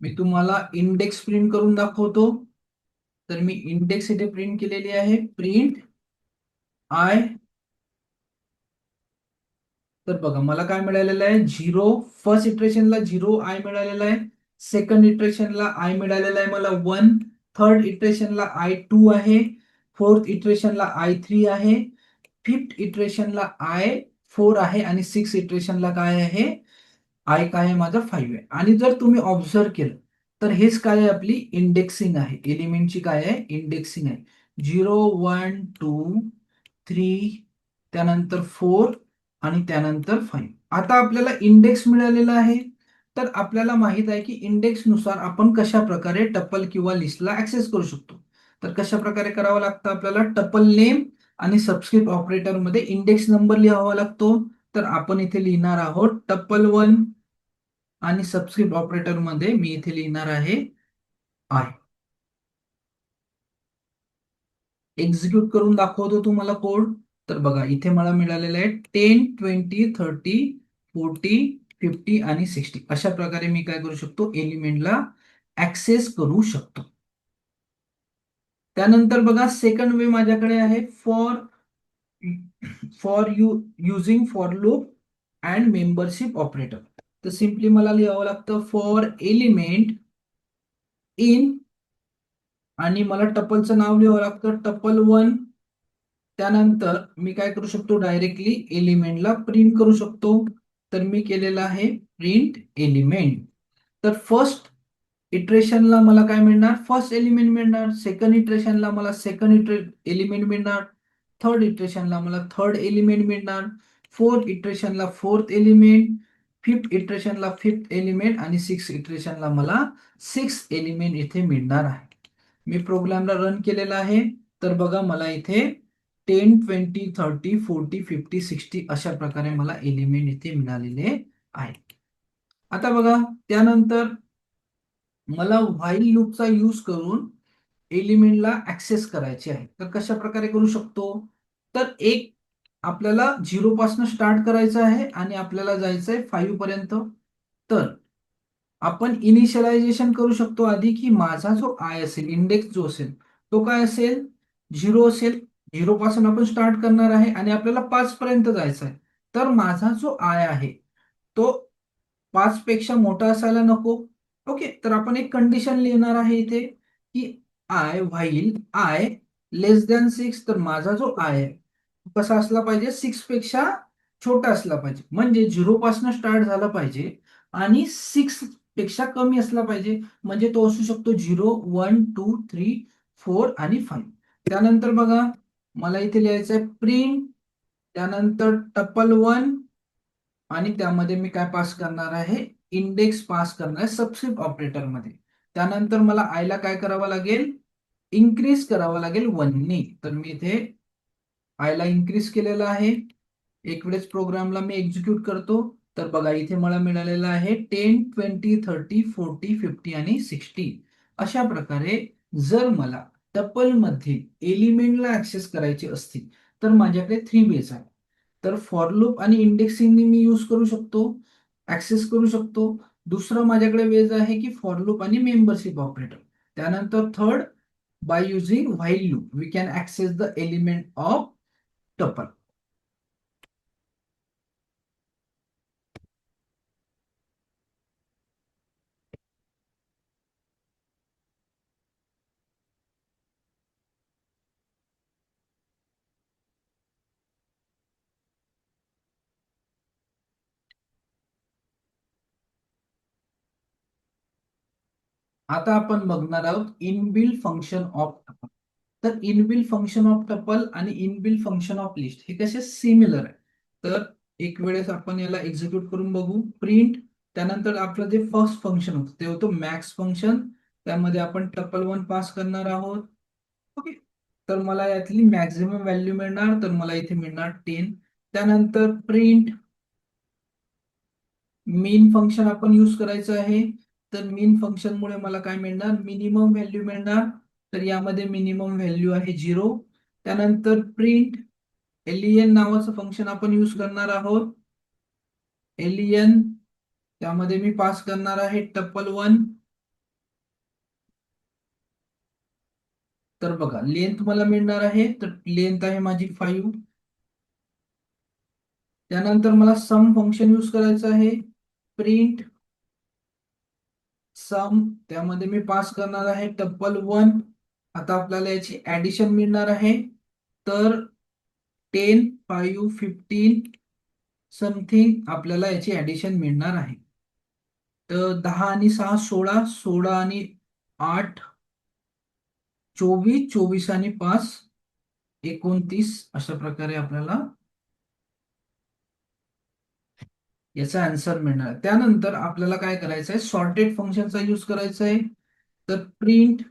मी तुम्हाला इंडेक्स प्रिंट करून दाखवतो. तर मी इंडेक्स इथे प्रिंट केलेली आहे. Print I. तर बघा मला काय मिळालेलं आहे, 0. फर्स्ट इटरेशनला 0 आय मिळालेला आहे. सेकंड इटरेशनला आय मिळालेला आहे मला 1. थर्ड इटरेशनला आय 2 आहे. फोर्थ इटरेशनला आय 3 आहे. फिफ्थ इटरेशनला आय 4 आहे. आणि सिक्स इटरेशनला काय आहे, आय काय आहे माझा 5 आहे. आणि जर तुम्ही ऑब्झर्व केलं, तर हेच काय आहे, आपली इंडेक्सिंग आहे. एलिमेंटची काय आहे, इंडेक्सिंग आहे. 0, 1, 2, 3, त्यानंतर 4 आणि त्यानंतर 5. आता आपल्याला इंडेक्स मिळालेला आहे. तर आपल्याला माहित आहे की इंडेक्स नुसार आपण कशा प्रकारे टपल किंवा लिस्टला ऍक्सेस करू शकतो. तर कशा प्रकारे करावं लागतं, आपल्याला टपल नेम आणि सबस्क्रिप्ट ऑपरेटर मध्ये इंडेक्स नंबर लिहावा लागतो. तर आपण इथे लिहिणार आहोत टपल वन, आणि सबस्क्रिप्ट ऑपरेटर मध्ये मी इथे लिहिणार आहे आय. एक्झिक्यूट करून दाखवतो तुम्हाला कोड. तर बघा इथे मला मिळालेलं आहे 10, 20, 30, 40, 50 आणि 60. अशा प्रकारे मी काय करू शकतो, एलिमेंटला ऍक्सेस करू शकतो. त्यानंतर बघा सेकंड वे माझ्याकडे आहे, for for you using for loop and membership operator. तर सिम्पली मला लिहावं लागतं फॉर एलिमेंट इन, आणि मला टपलचं नाव लिहावं लागतं टपल वन. त्यानंतर मी काय करू शकतो, डायरेक्टली एलिमेंटला प्रिंट करू शकतो. तर मी केलेलं आहे प्रिंट एलिमेंट. तर फर्स्ट इटरेशनला मला काय मिळणार, फर्स्ट एलिमेंट मिळणार. सेकंड इटरेशनला मला सेकंड एलिमेंट मिळणार. थर्ड इटरेशनला मला थर्ड एलिमेंट मिळणार. फोर्थ इटरेशनला फोर्थ एलिमेंट. फिफ्थ इटरेशनला फिफ्थ एलिमेंट. आणि सिक्स इटरेशनला मला सिक्स एलिमेंट इथे मिळणार आहे. मी प्रोग्रामला रन केलेला आहे. तर बघा मला इथे 10, 20, 30, 40, 50, 60 अशा प्रकारे मला एलिमेंट इथे मिळालेले आहेत. आता बघा, त्यानंतर मला व्हाईल लूपचा यूज करून एलिमेंटला ऍक्सेस करायचे आहे. तर कशा प्रकारे करू शकतो, तर एक आपल्याला 0 पासून स्टार्ट करायचं आहे आणि आपल्याला जायचं आहे 5 पर्यंत. तर आपण इनिशियलायझेशन करू शकतो आधी, की माझा जो आय असेल, इंडेक्स जो असेल तो काय असेल, 0 असेल. 0 पासून आपण स्टार्ट करणार आहे आणि आपल्याला 5 पर्यंत जायचं आहे. तर माझा जो आय आहे तो 5 पेक्षा मोठा असायला नको. ओके, तर आपण एक कंडिशन लिहिणार आहे इथे, की I while I less than 6. तर माझा जो आय आहे कसा असला पाहिजे, 6 पेक्षा छोटा असला पाहिजे. म्हणजे 0 पासून स्टार्ट झाला पाहिजे आणि 6 पेक्षा कमी असला पाहिजे. म्हणजे तो असू शकतो 0, 1, 2, 3, 4 आणि 5. त्यानंतर बघा, मला इथे लिहायचं आहे प्रिंट, त्यानंतर टपल वन, आणि त्यामध्ये मी काय पास करणार आहे, इंडेक्स पास करणार आहे सबस्क्रिप्ट ऑपरेटर मध्ये. त्यानंतर मला आय ला काय करावं लागेल, इन्क्रीज करावं लागेल 1 ने. तर मी इथे आय ला इन्क्रीज केलेलं आहे. एक वेळेस प्रोग्रामला मी एक्झिक्यूट करतो, तर बघा इथे मला मिळालेलं आहे 10, 20, 30, 40, 50 आणि 60. अशा प्रकारे जर मला टपल मध्ये एलिमेंटला ऍक्सेस करायचे असतील तर माझ्याकडे 3 वेज आहे. तर फॉर लूप आणि इंडेक्सिंग मी यूज करू शकतो, ऍक्सेस करू शकतो. दुसरं माझ्याकडे वेज आहे की फॉर लूप आणि मेंबरशिप ऑपरेटर. त्यानंतर third, by using while loop we can access the element of tuple. आता आपण बघणार आहोत इनबिल्ट फंक्शन ऑफ टपल. तर इनबिल्ट फंक्शन ऑफ टपल आणि इनबिल्ट फंक्शन ऑफ लिस्ट हे कसे सिमिलर आहे. तर एक वेळेस आपण याला एक्झिक्यूट करून बघू. प्रिंट, त्यानंतर आपलं जे फर्स्ट फंक्शन होतं ते होतं मॅक्स फंक्शन. त्यामध्ये आपण टपल 1 पास करणार आहोत. ओके. तर मला यातली मॅक्झिमम व्हॅल्यू मिळणार, तर मला इथे मिळणार 10. त्यानंतर प्रिंट मेन फंक्शन आपण यूज करायचं आहे. तर मेन फंक्शन मुळे मला काय मिळणार, मिनिमम व्हॅल्यू मिळणार. तर यामध्ये मिनिमम व्हॅल्यू आहे 0. त्यानंतर प्रिंट एलियन नावाचं फंक्शन आपण यूज करणार आहोत. एलियन, त्यामध्ये मी पास करणार आहे टपल 1. तर बघा लेंथ मला मिळणार आहे, तर लेंथ आहे माझी 5. त्यानंतर मला सम फंक्शन यूज करायचं आहे. प्रिंट सम, त्यामध्ये मी पास करणार आहे टपल 1. आता आपल्याला याची ऍडिशन मिळणार आहे. तर 10, 5, 15 समथिंग आपल्याला याची ऍडिशन मिळणार आहे. तर 10 आणि 6 16, 16 आणि 8 24, 24 आणि 5 29. अशा प्रकारे आपल्याला याचा आन्सर मिळणार आहे. त्यानंतर आपल्याला काय करायचं आहे, सॉर्टेड फंक्शनचा यूज करायचा आहे. तर प्रिंट,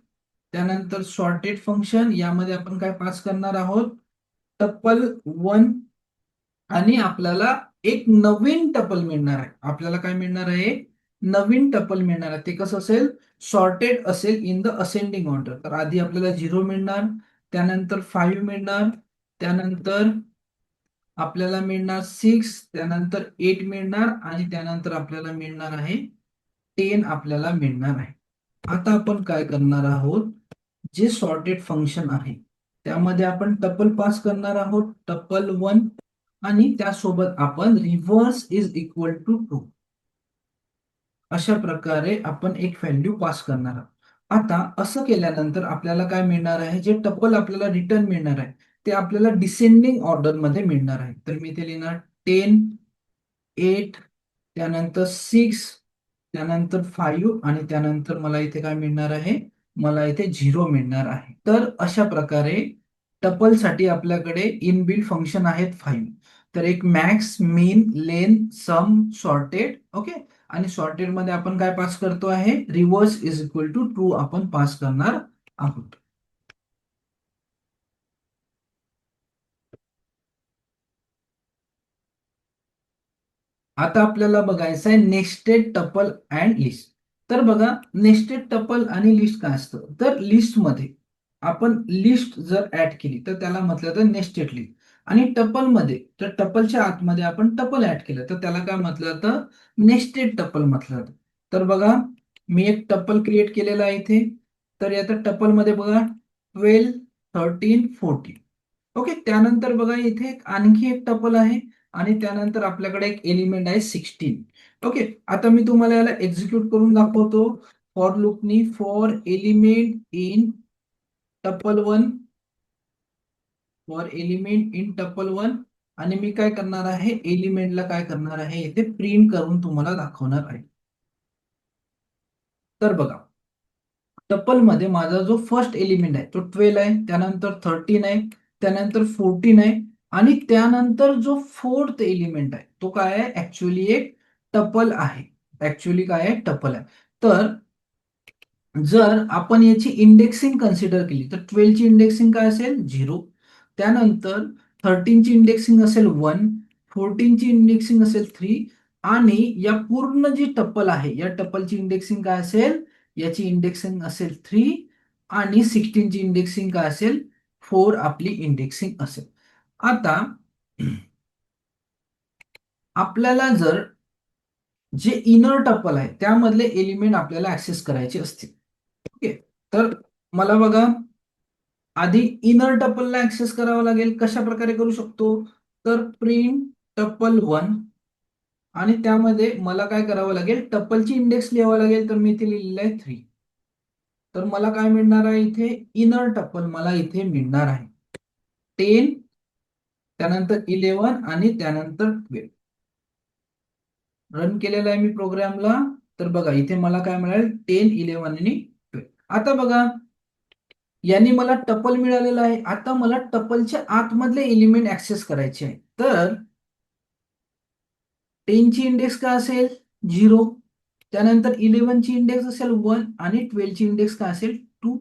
त्यानंतर सॉर्टेड फंक्शन, यामध्ये आपण काय पास करणार आहोत, टपल 1. आणि आपल्याला एक नवीन टपल मिळणार आहे. आपल्याला काय मिळणार आहे, नवीन टपल मिळणार आहे. ते कसं असेल, सॉर्टेड असेल इन द असेंडिंग ऑर्डर. तर आधी आपल्याला 0 मिळणार, त्यानंतर 5 मिळणार, त्यानंतर आपल्याला मिळणार 6, त्यानंतर 8 मिळणार आणि त्यानंतर आपल्याला मिळणार आहे 10 आपल्याला मिळणार आहे. आता आपण काय करणार आहोत, जे सॉर्टेड फंक्शन आहे त्यामध्ये आपण टपल पास करणार आहोत टपल 1. आणि त्यासोबत आपण रिव्हर्स इज इक्वल टू 2 अशा प्रकारे आपण एक व्हॅल्यू पास करणार आहोत. आता असं केल्यानंतर आपल्याला काय मिळणार आहे, जे टपल आपल्याला रिटर्न मिळणार आहे ते आपल्याला डिसेंडिंग ऑर्डर मध्ये मिळणार आहे. तर मी इथे लिहिणार 10, 8, त्यानंतर 6, त्यानंतर 5 आणि त्यानंतर मला इथे काय मिळणार आहे, मला इथे 0 मिळणार आहे. तर अशा प्रकारे टपल साठी आपल्याकडे इनबिल्ट फंक्शन आहेत 5. तर एक max, min, len, sum, sorted. Okay. आणि सॉर्टेड मध्ये आपण काय पास करतो आहे, reverse is equal to true आपण पास करणार आहोत. आता आपल्याला बघायचं आहे नेस्टेड टपल अँड लिस्ट. तर बघा नेस्टेड टपल आणि लिस्ट काय असतं, तर लिस्ट मध्ये आपण लिस्ट जर ऍड केली तर त्याला म्हटलं जातं नेस्टेड लिस्ट. आणि टपल मध्ये, तर टपलच्या आतमध्ये आपण टपल ऍड केलं तर त्याला काय म्हटलं जातं, नेस्टेड टपल म्हटलं जातं. तर बघा मी एक टपल क्रिएट केलेला आहे इथे. तर आता टपल मध्ये बघा 12, 13, 14. ओके. त्यानंतर बघा इथे आणखी एक टपल आहे आणि त्यानंतर आपल्याकडे एक एलिमेंट आहे 16. ओके. आता मी तुम्हाला याला एक्झिक्यूट करून दाखवतो. फॉर लूपनी for element in tuple 1, for element in tuple 1. आणि मी काय करणार आहे, एलिमेंटला काय करणार आहे इथे प्रिंट करून तुम्हाला दाखवणार आहे. तर बघा टपल मध्ये माझा जो फर्स्ट एलिमेंट आहे तो 12 आहे, त्यानंतर 13 आहे, त्यानंतर 14 आहे आणि त्यानंतर जो फोर्थ एलिमेंट आहे तो काय आहे, ऍक्च्युअली एक टपल आहे. ऍक्च्युली काय आहे, टपल आहे. तर जर आपण याची इंडेक्सिंग कन्सिडर केली तर 12 ची इंडेक्सिंग काय असेल, 0. त्यानंतर 13 ची इंडेक्सिंग असेल 1, 14 ची इंडेक्सिंग असेल 3, आणि या पूर्ण जी टप्पल आहे या टप्पलची इंडेक्सिंग काय असेल, याची इंडेक्सिंग असेल 3, आणि 16 ची इंडेक्सिंग काय असेल, 4 आपली इंडेक्सिंग असेल. आता आपल्याला जर जे इनर टप्पल आहे त्यामधले एलिमेंट आपल्याला ऍक्सेस करायचे असतील, ओके, तर मला बघा आधी इनर टपलला ऍक्सेस करावं लागेल. कशा प्रकारे करू शकतो, तर प्रिंट टपल 1, आणि त्यामध्ये मला काय करावं लागेल, टपलची इंडेक्स लिहावं लागेल. तर मी इथे लिहिलेलं आहे 3. तर मला काय मिळणार आहे इथे, इनर टपल मला इथे मिळणार आहे 10, त्यानंतर 11, आणि त्यानंतर 12. रन केलेला आहे मी प्रोग्रामला. तर बघा इथे मला काय मिळेल, 10, 11 आणि 12. आता बघा यांनी मला टपल मिळालेलं आहे. आता मला टपलच्या आतमधले एलिमेंट ऍक्सेस करायचे आहे. तर 10 ची इंडेक्स काय असेल, 0. त्यानंतर 11 ची इंडेक्स असेल 1, आणि 12 ची इंडेक्स काय असेल, 2.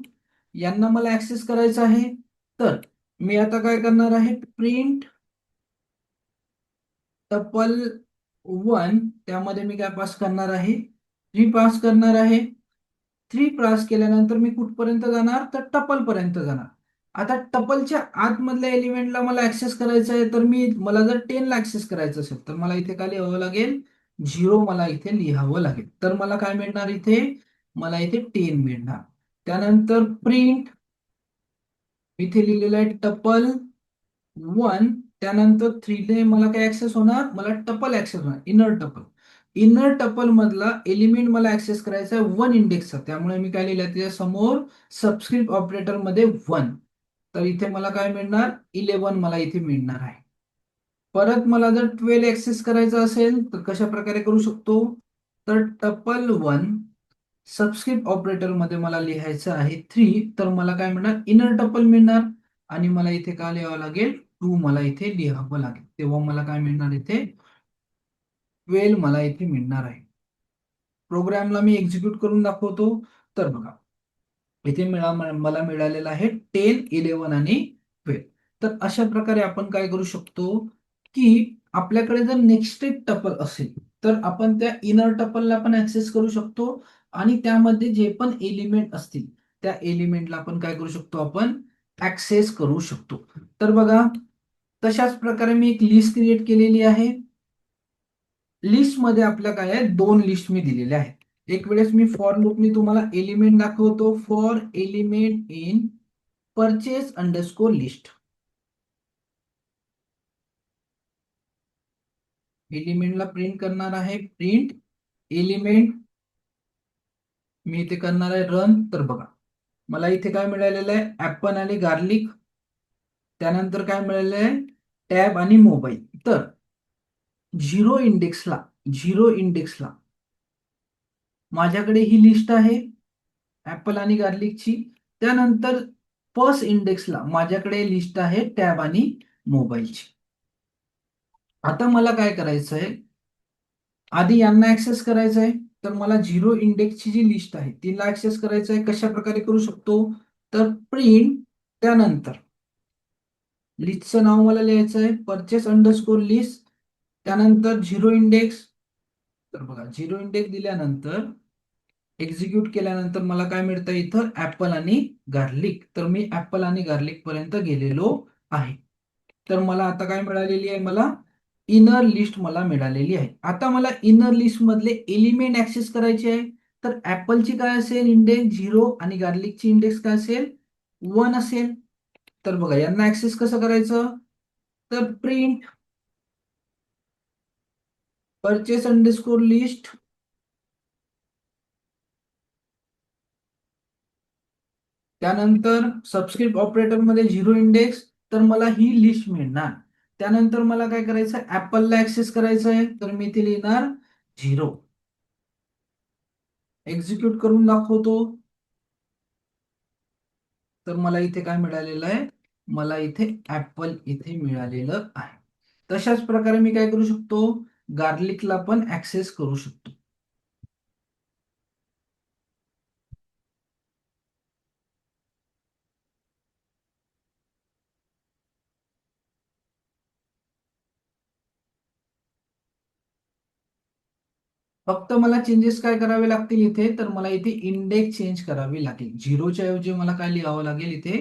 यांना मला ऍक्सेस करायचं आहे. तर मी आता काय करणार आहे, प्रिंट टपल 1, त्यामध्ये मी काय पास करणार आहे, 3 पास करणार आहे. 3 पास केल्यानंतर मी कुठपर्यंत जाणार, तर टपल पर्यंत जाणार. आता टपलच्या आतमधल्या एलिमेंटला मला ऍक्सेस करायचं आहे. तर मला जर 10 ला ऍक्सेस करायचं असेल तर मला इथे काय लिहावं लागेल, 0 मला इथे लिहावं लागेल. तर मला काय मिळणार इथे, मला इथे 10 मिळणार. त्यानंतर प्रिंट, इथे लिहिलेलं आहे टपल 1, त्यानंतर 3 ने मला काय ऍक्सेस होणार, मला टपल ऍक्सेस होणार, इनर टपल. इनर टपल मधला एलिमेंट मला ऍक्सेस करायचा आहे 1 इंडेक्सचा. त्यामुळे मी काय लिहिलं, त्याच्या समोर सबस्क्रिप्ट ऑपरेटर मध्ये 1. तर इथे मला काय मिळणार, 11 मला इथे मिळणार आहे. परत मला जर 12 ऍक्सेस करायचं असेल तर कशा प्रकारे करू शकतो, तर टपल 1 सबस्क्रिप्ट ऑपरेटर मध्ये मला लिहायचं आहे 3. तर मला काय मिळणार, इनर टपल मिळणार, आणि मला इथे काय लिहावं लागेल, 2 मला इथे लिहावं लागेल. तेव्हा मला काय मिळणार इथे, 12 मला इथे मिळणार आहे. प्रोग्रामला मी एक्झिक्यूट करून दाखवतो. तर बघा इथे मला मिळालेलं आहे 10, 11 आणि 12. तर अशा प्रकारे आपण काय करू शकतो, की आपल्याकडे जर नेक्स्टेड टपल असेल तर आपण त्या इनर टपलला पण ऍक्सेस करू शकतो, आणि त्यामध्ये जे पण एलिमेंट असतील त्या एलिमेंटला आपण काय करू शकतो, आपण ऍक्सेस करू शकतो. तर बघा तशाच प्रकारे मी एक लिस्ट क्रिएट केलेली आहे. लिस्ट मध्ये आपल्या काय आहे, 2 लिस्ट मी दिलेल्या आहेत. एक वेळेस मी फॉर लूप मी तुम्हाला एलिमेंट दाखवतो, for element in purchase underscore list. एलिमेंटला प्रिंट करणार आहे, प्रिंट एलिमेंट. मी इथे करणार आहे रन. तर बघा मला इथे काय मिळालेलं आहे, ऍपल आणि गार्लिक. त्यानंतर काय मिळालेलं आहे, टॅब आणि मोबाईल. तर झिरो इंडेक्सला, झिरो इंडेक्सला माझ्याकडे ही लिस्ट आहे ऍपल आणि गार्लिकची. त्यानंतर फर्स्ट इंडेक्सला माझ्याकडे लिस्ट आहे टॅब आणि मोबाईलची. आता मला काय करायचं आहे, आधी यांना ऍक्सेस करायचं आहे. तर मला झिरो इंडेक्सची जी लिस्ट आहे तिला ऍक्सेस करायचं आहे. कशा प्रकारे करू शकतो, तर प्रिंट, त्यानंतर लिस्टचं नाव मला लिहायचं आहे परचेस अंडरस्कोर लिस्ट, त्यानंतर झिरो इंडेक्स. तर बघा झिरो इंडेक्स दिल्यानंतर एक्झिक्यूट केल्यानंतर मला काय मिळतं इथं, ऍपल आणि गार्लिक. तर मी ऍपल आणि गार्लिक पर्यंत गेलेलो आहे. तर मला आता काय मिळालेली आहे, मला इनर लिस्ट मला मिळालेली आहे. आता मला इनर लिस्ट मधले एलिमेंट ऍक्सेस करायचे आहे. तर ऍपलची काय असेल इंडेक्स 0, आणि गार्लिकची इंडेक्स काय असेल, 1 असेल. तर बघा यांना ऍक्सेस कसं करायचं, तर प्रिंट परचेस अंडरस्कोर लिस्ट, त्यानंतर सबस्क्रिप्ट ऑपरेटर मध्ये 0 इंडेक्स. तर मला ही लिस्ट मिळणार. त्यानंतर मला काय करायचं, ऍपलला ऍक्सेस करायचं आहे. तर मी इथे लिहिणार 0. एक्झिक्यूट करून दाखवतो. तर मला इथे काय मिळालेलं आहे, मला इथे ऍपल इथे मिळालेलं आहे. तशाच प्रकारे मी काय करू शकतो, गार्लिकला पण ऍक्सेस करू शकतो. फक्त मला चेंजेस काय करावे लागतील इथे, तर मला इथे इंडेक्स चेंज करावी लागेल. झिरोच्या ऐवजी मला काय लिहावं लागेल इथे,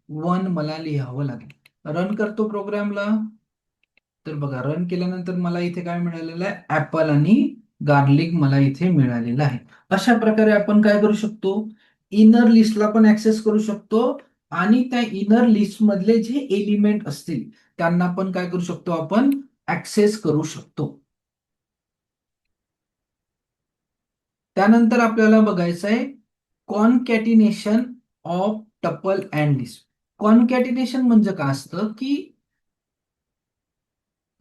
1 मला लिहावं लागेल. रन करतो प्रोग्रामला. तर बघा, रन केल्यानंतर मला इथे काय मिळालेलं आहे, ऍपल आणि गार्लिक मला इथे मिळालेलं आहे. अशा प्रकारे आपण काय करू शकतो, इनर लिस्टला पण ऍक्सेस करू शकतो आणि त्या इनर लिस्ट मधले जे एलिमेंट असतील त्यांना पण काय करू शकतो, आपण ऍक्सेस करू शकतो. त्यानंतर आपल्याला बघायचं आहे कॉनकॅटिनेशन ऑफ टपल अँड लिस्ट. कॉनकॅटिनेशन म्हणजे काय असतं, की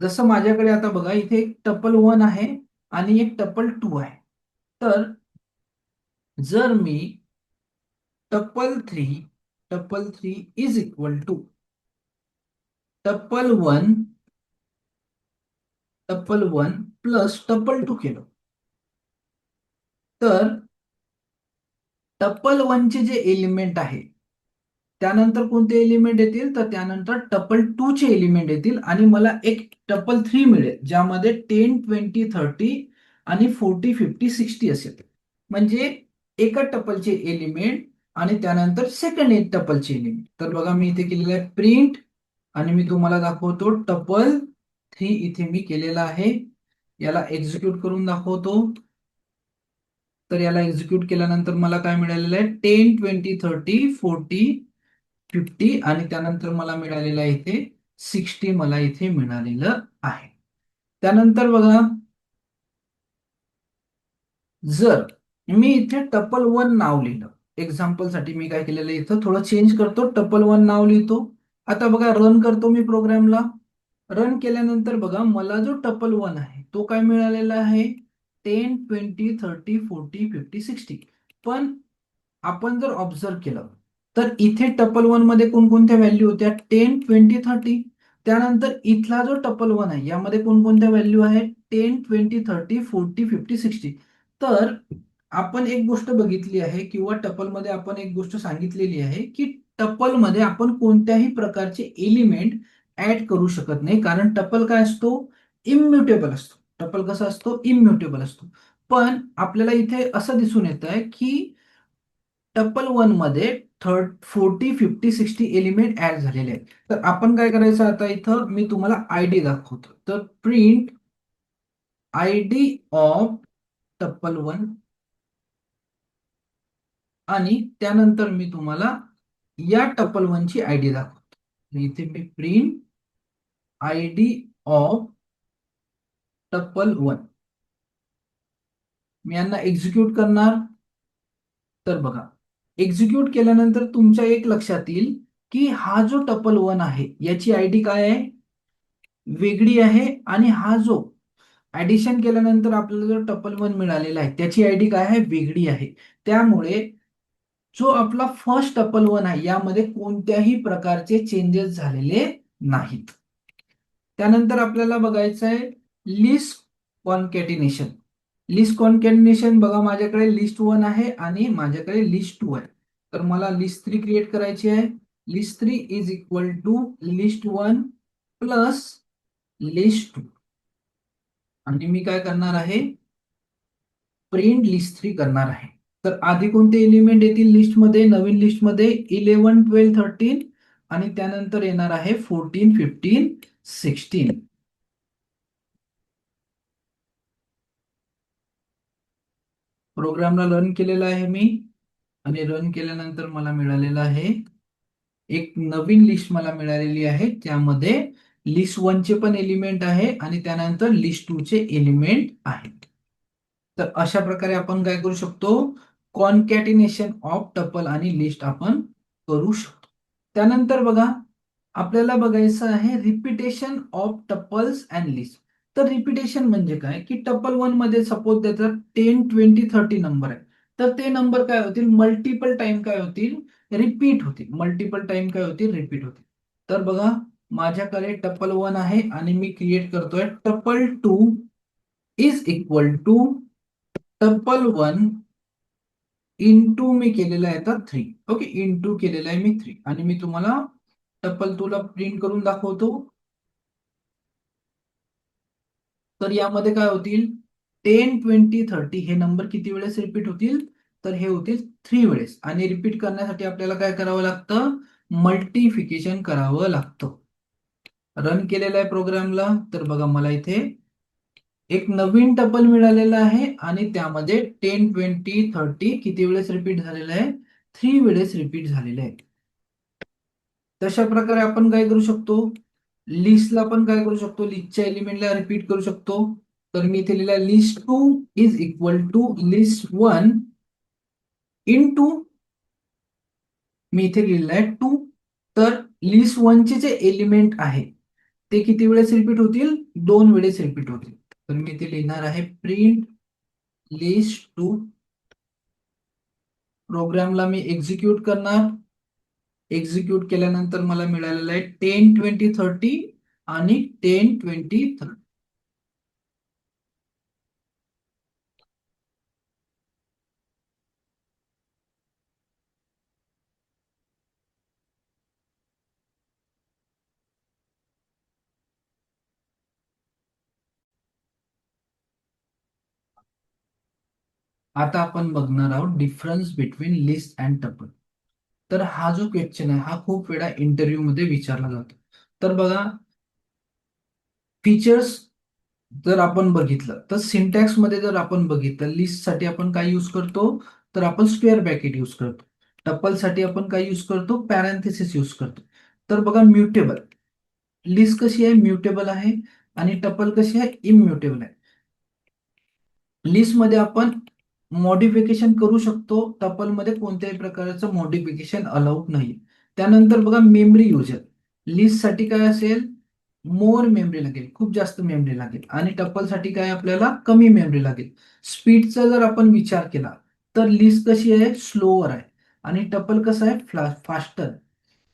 जसं माझ्याकडे आता बघा इथे एक टपल 1 आहे आणि एक टपल 2 आहे. तर जर मी tuple three is equal to tuple 1 plus tuple 2 केलं, तर टपल 1 चे जे एलिमेंट आहे त्यानंतर कोणते एलिमेंट येतील, तर त्यानंतर टपल 2 चे एलिमेंट येतील आणि मला एक टपल 3 मिळेल ज्यामध्ये 10, 20, 30 आणि 40, 50, 60 असेल. म्हणजे एका टपलचे एलिमेंट आणि त्यानंतर सेकंड एक टपलचे एलिमेंट. तर बघा मी इथे केलेलं आहे प्रिंट आणि मी तुम्हाला दाखवतो टपल 3 इथे मी केलेला आहे. याला एक्झिक्यूट करून दाखवतो. तर याला एक्झिक्यूट केल्यानंतर मला काय मिळालेलं आहे, 10, 20, 30, 40, 50 आणि त्यानंतर मला मिळालेलं आहे इथे 60 मला इथे मिळालेलं आहे. त्यानंतर बघा, जर मी इथे टपल 1 नाव लिहिलं, एक्झाम्पल साठी मी काय केलेलं आहे, इथं थोडं चेंज करतो, टपल 1 नाव लिहितो. आता बघा रन करतो मी प्रोग्रामला. रन केल्यानंतर बघा मला जो टपल 1 आहे तो काय मिळालेला आहे, 10, 20, 30, 40, 50, 60. पण आपण जर ऑब्झर्व केलं तर इथे टपल 1 मध्ये कोणकोणत्या व्हॅल्यू होत्या, 10, 20, 30. त्यानंतर इथला जो टपल 1 आहे यामध्ये कोणकोणत्या व्हॅल्यू आहेत, 10, 20, 30, 40, 50, 60. तर आपण एक गोष्ट बघितली आहे किंवा टपलमध्ये आपण एक गोष्ट सांगितलेली आहे की टपलमध्ये आपण कोणत्याही प्रकारचे एलिमेंट ऍड करू शकत नाही, कारण टपल काय असतो, इम्युटेबल असतो. टपल कसा असतो, इम्युटेबल असतो. पण आपल्याला इथे असं दिसून येत आहे की टपल 1 मध्ये 40, 50, 60 एलिमेंट ऍड झालेले आहेत. तर आपण काय करायचं, आता इथं मी तुम्हाला आयडी दाखवतो. तर प्रिंट आयडी ऑफ टपल 1 आणि त्यानंतर मी तुम्हाला या टपल 1 ची आयडी दाखवतो. इथे मी प्रिंट आयडी ऑफ टपल 1 मी यांना एक्झिक्यूट करणार. तर बघा, एक्झिक्यूट केल्यानंतर तुमच्या एक लक्षात येईल की हा जो टपल 1 आहे याची आयडी काय आहे, वेगळी आहे. आणि हा जो ऍडिशन केल्यानंतर आपल्याला जो टपल 1 मिळालेला आहे त्याची आयडी काय आहे, वेगळी आहे. त्यामुळे जो आपला फर्स्ट टपल 1 आहे यामध्ये कोणत्याही प्रकारचे चेंजेस झालेले नाहीत. त्यानंतर आपल्याला बघायचं आहे लिस्ट कॉन्कॅटिनेशन. लिस्ट कॉन्कॅटिनेशन बघा, माझ्याकडे लिस्ट 1 आहे आणि माझ्याकडे लिस्ट 2 आहे. तर मला लिस्ट 3 क्रिएट करायची आहे. List 3 is equal to list 1 plus list 2 आणि मी काय करणार आहे, प्रिंट लिस्ट 3 करणार आहे. तर आधी कोणते एलिमेंट येतील लिस्टमध्ये, नवीन लिस्टमध्ये 11, 12, 13 आणि त्यानंतर येणार आहे 14, 15, 16. प्रोग्रामला रन केलेला आहे मी आणि रन केल्यानंतर मला मिळालेलं आहे एक नवीन लिस्ट मला मिळालेली आहे, त्यामध्ये लिस्ट 1 चे पण एलिमेंट आहे आणि त्यानंतर लिस्ट 2 चे एलिमेंट आहे. तर अशा प्रकारे आपण काय करू शकतो, कॉन्कॅटिनेशन ऑफ टपल आणि लिस्ट आपण करू शकतो. त्यानंतर बघा, आपल्याला बघायचं आहे repetition of tuples and list. तर रिपिटेशन म्हणजे काय, की टपल 1 मध्ये सपोज त्याचा 10, 20, 30 नंबर आहे. तर ते नंबर काय होतील, मल्टिपल टाइम काय होतील, रिपीट होतील. मल्टिपल टाइम काय होतील, रिपीट होतील. तर बघा, माझ्याकडे टपल 1 आहे आणि मी क्रिएट करतोय tuple 2 is equal to tuple 1 into मी केलेलं आहे तर 3. ओके, इंटू केलेलं आहे मी 3 आणि मी तुम्हाला टपल 2 ला प्रिंट करून दाखवतो. तर यामध्ये काय होतील, 10, 20, 30 हे नंबर किती वेळेस रिपीट होतील? तर हे होतील 3 वेळेस. आणि रिपीट करण्यासाठी आपल्याला काय करावं लागतं? मल्टिफिकेशन करावं लागतं. रन केलेला आहे प्रोग्रामला, तर बघा मला इथे एक नवीन टपल मिळालेला आहे आणि त्यामध्ये 10, 20, 30 किती वेळेस रिपीट झालेलं आहे? 3 वेळेस रिपीट झालेले आहे. तशा प्रकारे आपण काय करू शकतो? लिस्टला पण काय करू शकतो? लिस्टच्या एलिमेंटला रिपीट करू शकतो. तर मी इथे लिहिलं list 2 is equal to list 1 two, मी इथे लिहिलेलं आहे 2. तर लिस्ट 1 चे जे एलिमेंट आहे ते किती वेळेस रिपीट होतील? 2 वेळेस रिपीट होतील. तर मी इथे लिहिणार आहे प्रिंट लिस्ट 2. प्रोग्रामला मी एक्झिक्यूट करणार. एक्झिक्यूट केल्यानंतर मला मिळालेलं आहे 10, 20, 30 आणि 10, 20, 30. आता आपण बघणार आहोत difference between list and tuple. तर हा जो क्वेश्चन आहे हा खूप वेळा इंटरव्ह्यू मध्ये विचारला जातो. तर बघा, फीचर्स जर आपण बघितलं तर सिंटॅक्स मध्ये जर आपण बघितलं, लिस्ट साठी आपण काय यूज करतो? तर आपण स्क्वेअर ब्रॅकेट यूज करतो. टपल साठी आपण काय यूज करतो? पॅरेंथेसिस यूज करतो. तर बघा, म्युटेबल लिस्ट कशी आहे? म्युटेबल आहे. आणि टपल कशी आहे? इम्युटेबल आहे. लिस्टमध्ये आपण मॉडिफिकेशन करू शकतो, टपलमध्ये कोणत्याही प्रकारचं मॉडिफिकेशन अलाउड नाही. त्यानंतर बघा, मेमरी युजर लिस्टसाठी काय असेल? मोर मेमरी लागेल, खूप जास्त मेमरी लागेल. आणि टपलसाठी काय आपल्याला? कमी मेमरी लागेल. स्पीडचा जर आपण विचार केला तर लिस्ट कशी आहे? स्लोअर आहे. आणि टपल कसं आहे? फास्टर.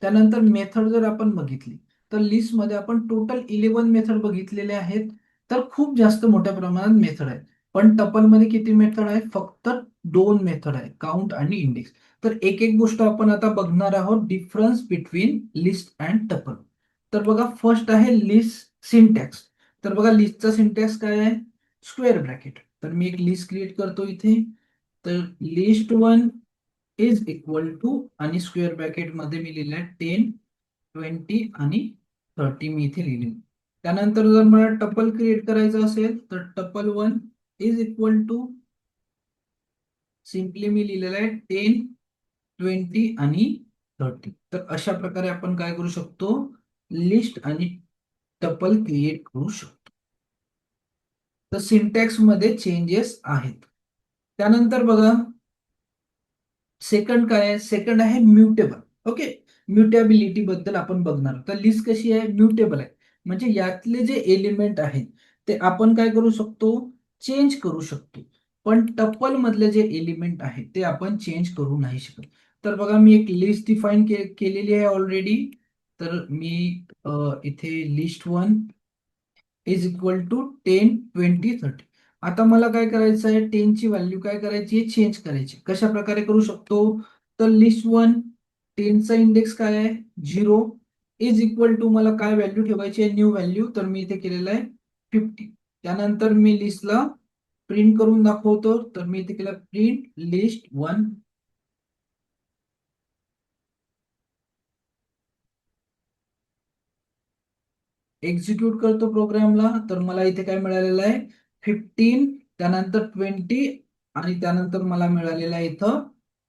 त्यानंतर मेथड जर आपण बघितली तर लिस्टमध्ये आपण टोटल 11 मेथड बघितलेले आहेत. तर खूप जास्त मोठ्या प्रमाणात मेथड आहेत. पण टपल मध्ये किती मेथड आहे? फक्त 2 मेथड आहे, काउंट आणि इंडेक्स. तर एक एक गोष्ट आपण आता बघणार आहोत, difference between list and tuple. तर बघा, फर्स्ट आहे लिस्ट सिंटॅक्स. तर बघा, लिस्टचा सिंटॅक्स काय आहे? Square bracket. तर मी एक लिस्ट क्रिएट करतो इथे. तर लिस्ट 1 इज इक्वल टू, आणि स्क्वेअर ब्रॅकेट मध्ये मी लिहिलं आहे 10, 20 आणि 30 मी इथे लिहिले. त्यानंतर जर मला टपल क्रिएट करायचं असेल तर tuple 1 is equal to, simply मी लिहिलेलं आहे 10, 20 आणि 30. तर अशा प्रकारे आपण काय करू शकतो? लिस्ट आणि टपल क्रिएट करू शकतो. तर सिंटॅक्स मध्ये चेंजेस आहेत. त्यानंतर बघा, सेकंड काय आहे? सेकंड आहे म्युटेबल. ओके, म्युटेबिलिटी बद्दल आपण बघणार. तर लिस्ट कशी आहे? म्युटेबल आहे. म्हणजे यातले जे एलिमेंट आहेत ते आपण काय करू शकतो? चेंज करू शकतो. पण टपल मधले जे एलिमेंट आहेत ते आपण चेंज करू नाही शकत. तर बघा, मी एक लिस्ट डिफाईन केलेली आहे ऑलरेडी. तर मी इथे लिस्ट 1 इज इक्वल टू 10, 20, 30. आता मला काय करायचं आहे? 10 ची व्हॅल्यू काय करायची आहे? चेंज करायची. कशा प्रकारे करू शकतो? तर लिस्ट 1, 10 चा इंडेक्स काय आहे? 0 इज इक्वल टू, मला काय व्हॅल्यू ठेवायची आहे? New value. तर मी इथे केलेलं आहे 50. त्यानंतर मी लिस्टला प्रिंट करून दाखवतो. तर मी इथे केलं प्रिंट लिस्ट 1. एक्झिक्यूट करतो प्रोग्रामला. तर मला इथे काय मिळालेलं आहे? 15, त्यानंतर 20 आणि त्यानंतर मला मिळालेलं आहे इथं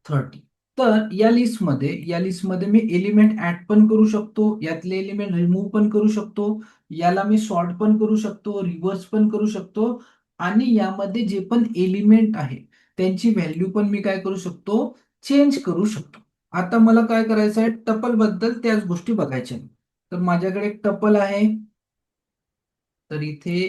30. तर या लिस्टमध्ये मी एलिमेंट ऍड पण करू शकतो, यातले एलिमेंट रिमूव्ह पण करू शकतो, याला मी सॉर्ट पण करू शकतो, रिव्हर्स पण करू शकतो. आणि यामध्ये जे पण एलिमेंट आहे त्यांची व्हॅल्यू पण मी काय करू शकतो? चेंज करू शकतो. आता मला काय करायचं आहे? टपल बद्दल त्याच गोष्टी बघायच्या आहेत. तर माझ्याकडे एक टपल आहे. तर इथे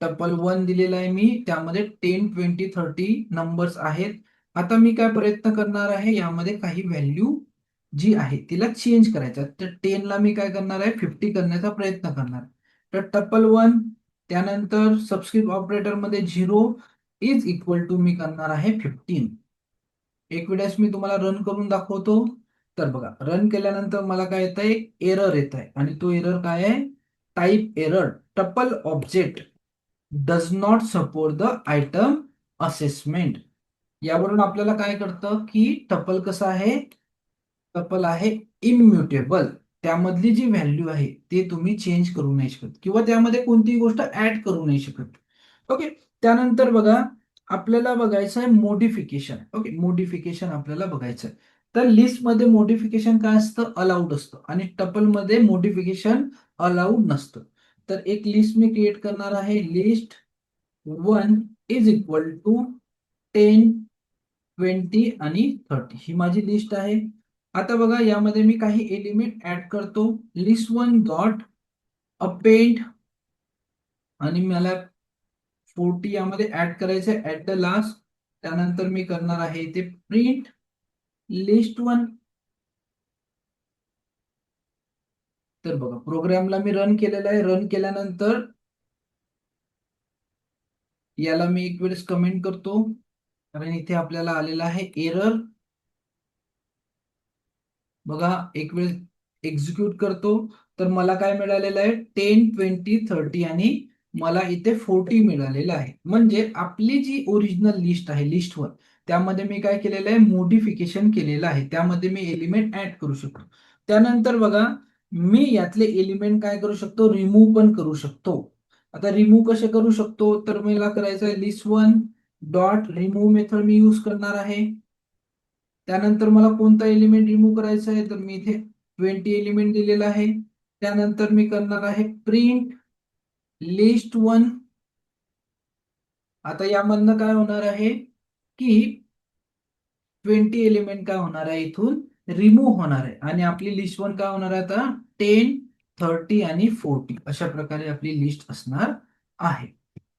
टपल 1 दिलेला आहे मी, त्यामध्ये 10, 20, 30 नंबर्स आहेत. आता मी काय प्रयत्न करणार आहे? यामध्ये काही व्हॅल्यू जी आहे तिला चेंज करायचं. तर 10 ला मी काय करणार आहे? 50 करण्याचा प्रयत्न करणार. तर टपल 1, त्यानंतर सबस्क्रिप्ट ऑपरेटर मध्ये 0 इज इक्वल टू, मी करणार आहे 15. एक वेळेस मी तुम्हाला रन करून दाखवतो. तर बघा, रन केल्यानंतर मला काय येत आहे? एरर येत आहे. आणि तो एरर काय आहे? Type error tuple object does not support the item assessment. यावरून आपल्याला काय कळतं की टपल कसं आहे, टपल आहे इम्युटेबल. त्यामधली जी व्हॅल्यू आहे ते तुम्ही चेंज करू नाही शकत किंवा त्यामध्ये कोणतीही गोष्ट ऍड करू नाही शकत. ओके. त्यानंतर बघा, आपल्याला बघायचं आहे मोडिफिकेशन. ओके, मोडिफिकेशन आपल्याला बघायचं आहे. तर लिस्टमध्ये मोडिफिकेशन काय असतं, अलाउड असतं, आणि टपलमध्ये मोडिफिकेशन अलाउड नसतं. तर एक लिस्ट मी क्रिएट करणार आहे. लिस्ट 1 इज इक्वल टू 10, 20 आणि 30, ही माझी लिस्ट आहे. आता बघा, यामध्ये मी काही एलिमेंट ऍड करतो. लिस्ट 1 डॉट अपेंड, आणि मला 40 यामध्ये ऍड करायचं आहे ऍट द लास्ट. त्यानंतर मी करणार आहे इथे प्रिंट लिस्ट 1. तर बघा, प्रोग्रामला मी रन केलेला आहे. रन केल्यानंतर याला मी एक वेळेस कमेंट करतो, कारण इथे आपल्याला आलेला आहे एरर. बघा, एक वेळ एक्झिक्यूट करतो, तर मला काय मिळालेलं आहे, 10, 20, 30 आणि मला इथे 40 मिळालेलं आहे. म्हणजे आपली जी ओरिजिनल लिस्ट आहे, लिस्ट वन, त्यामध्ये मी काय केलेलं आहे, मोडिफिकेशन केलेलं आहे. त्यामध्ये मी एलिमेंट ऍड करू शकतो. त्यानंतर बघा, मी यातले एलिमेंट काय करू शकतो, रिमूव्ह पण करू शकतो. आता रिमूव्ह कसे करू शकतो, तर मला करायचं आहे list one dot remove method मी यूज करणार आहे. त्यानंतर मला कोणता एलिमेंट रिमूव्ह करायचा आहे, तर मी इथे 20 एलिमेंट दिलेला आहे. त्यानंतर मी करणार आहे प्रिंट लिस्ट वन. आता यामधनं काय होणार आहे की 20 एलिमेंट काय होणार आहे, इथून रिमूव्ह होणार आहे, आणि आपली लिस्ट वन काय होणार आहे आता, 10, 30 आणि 40 अशा प्रकारे आपली लिस्ट असणार आहे.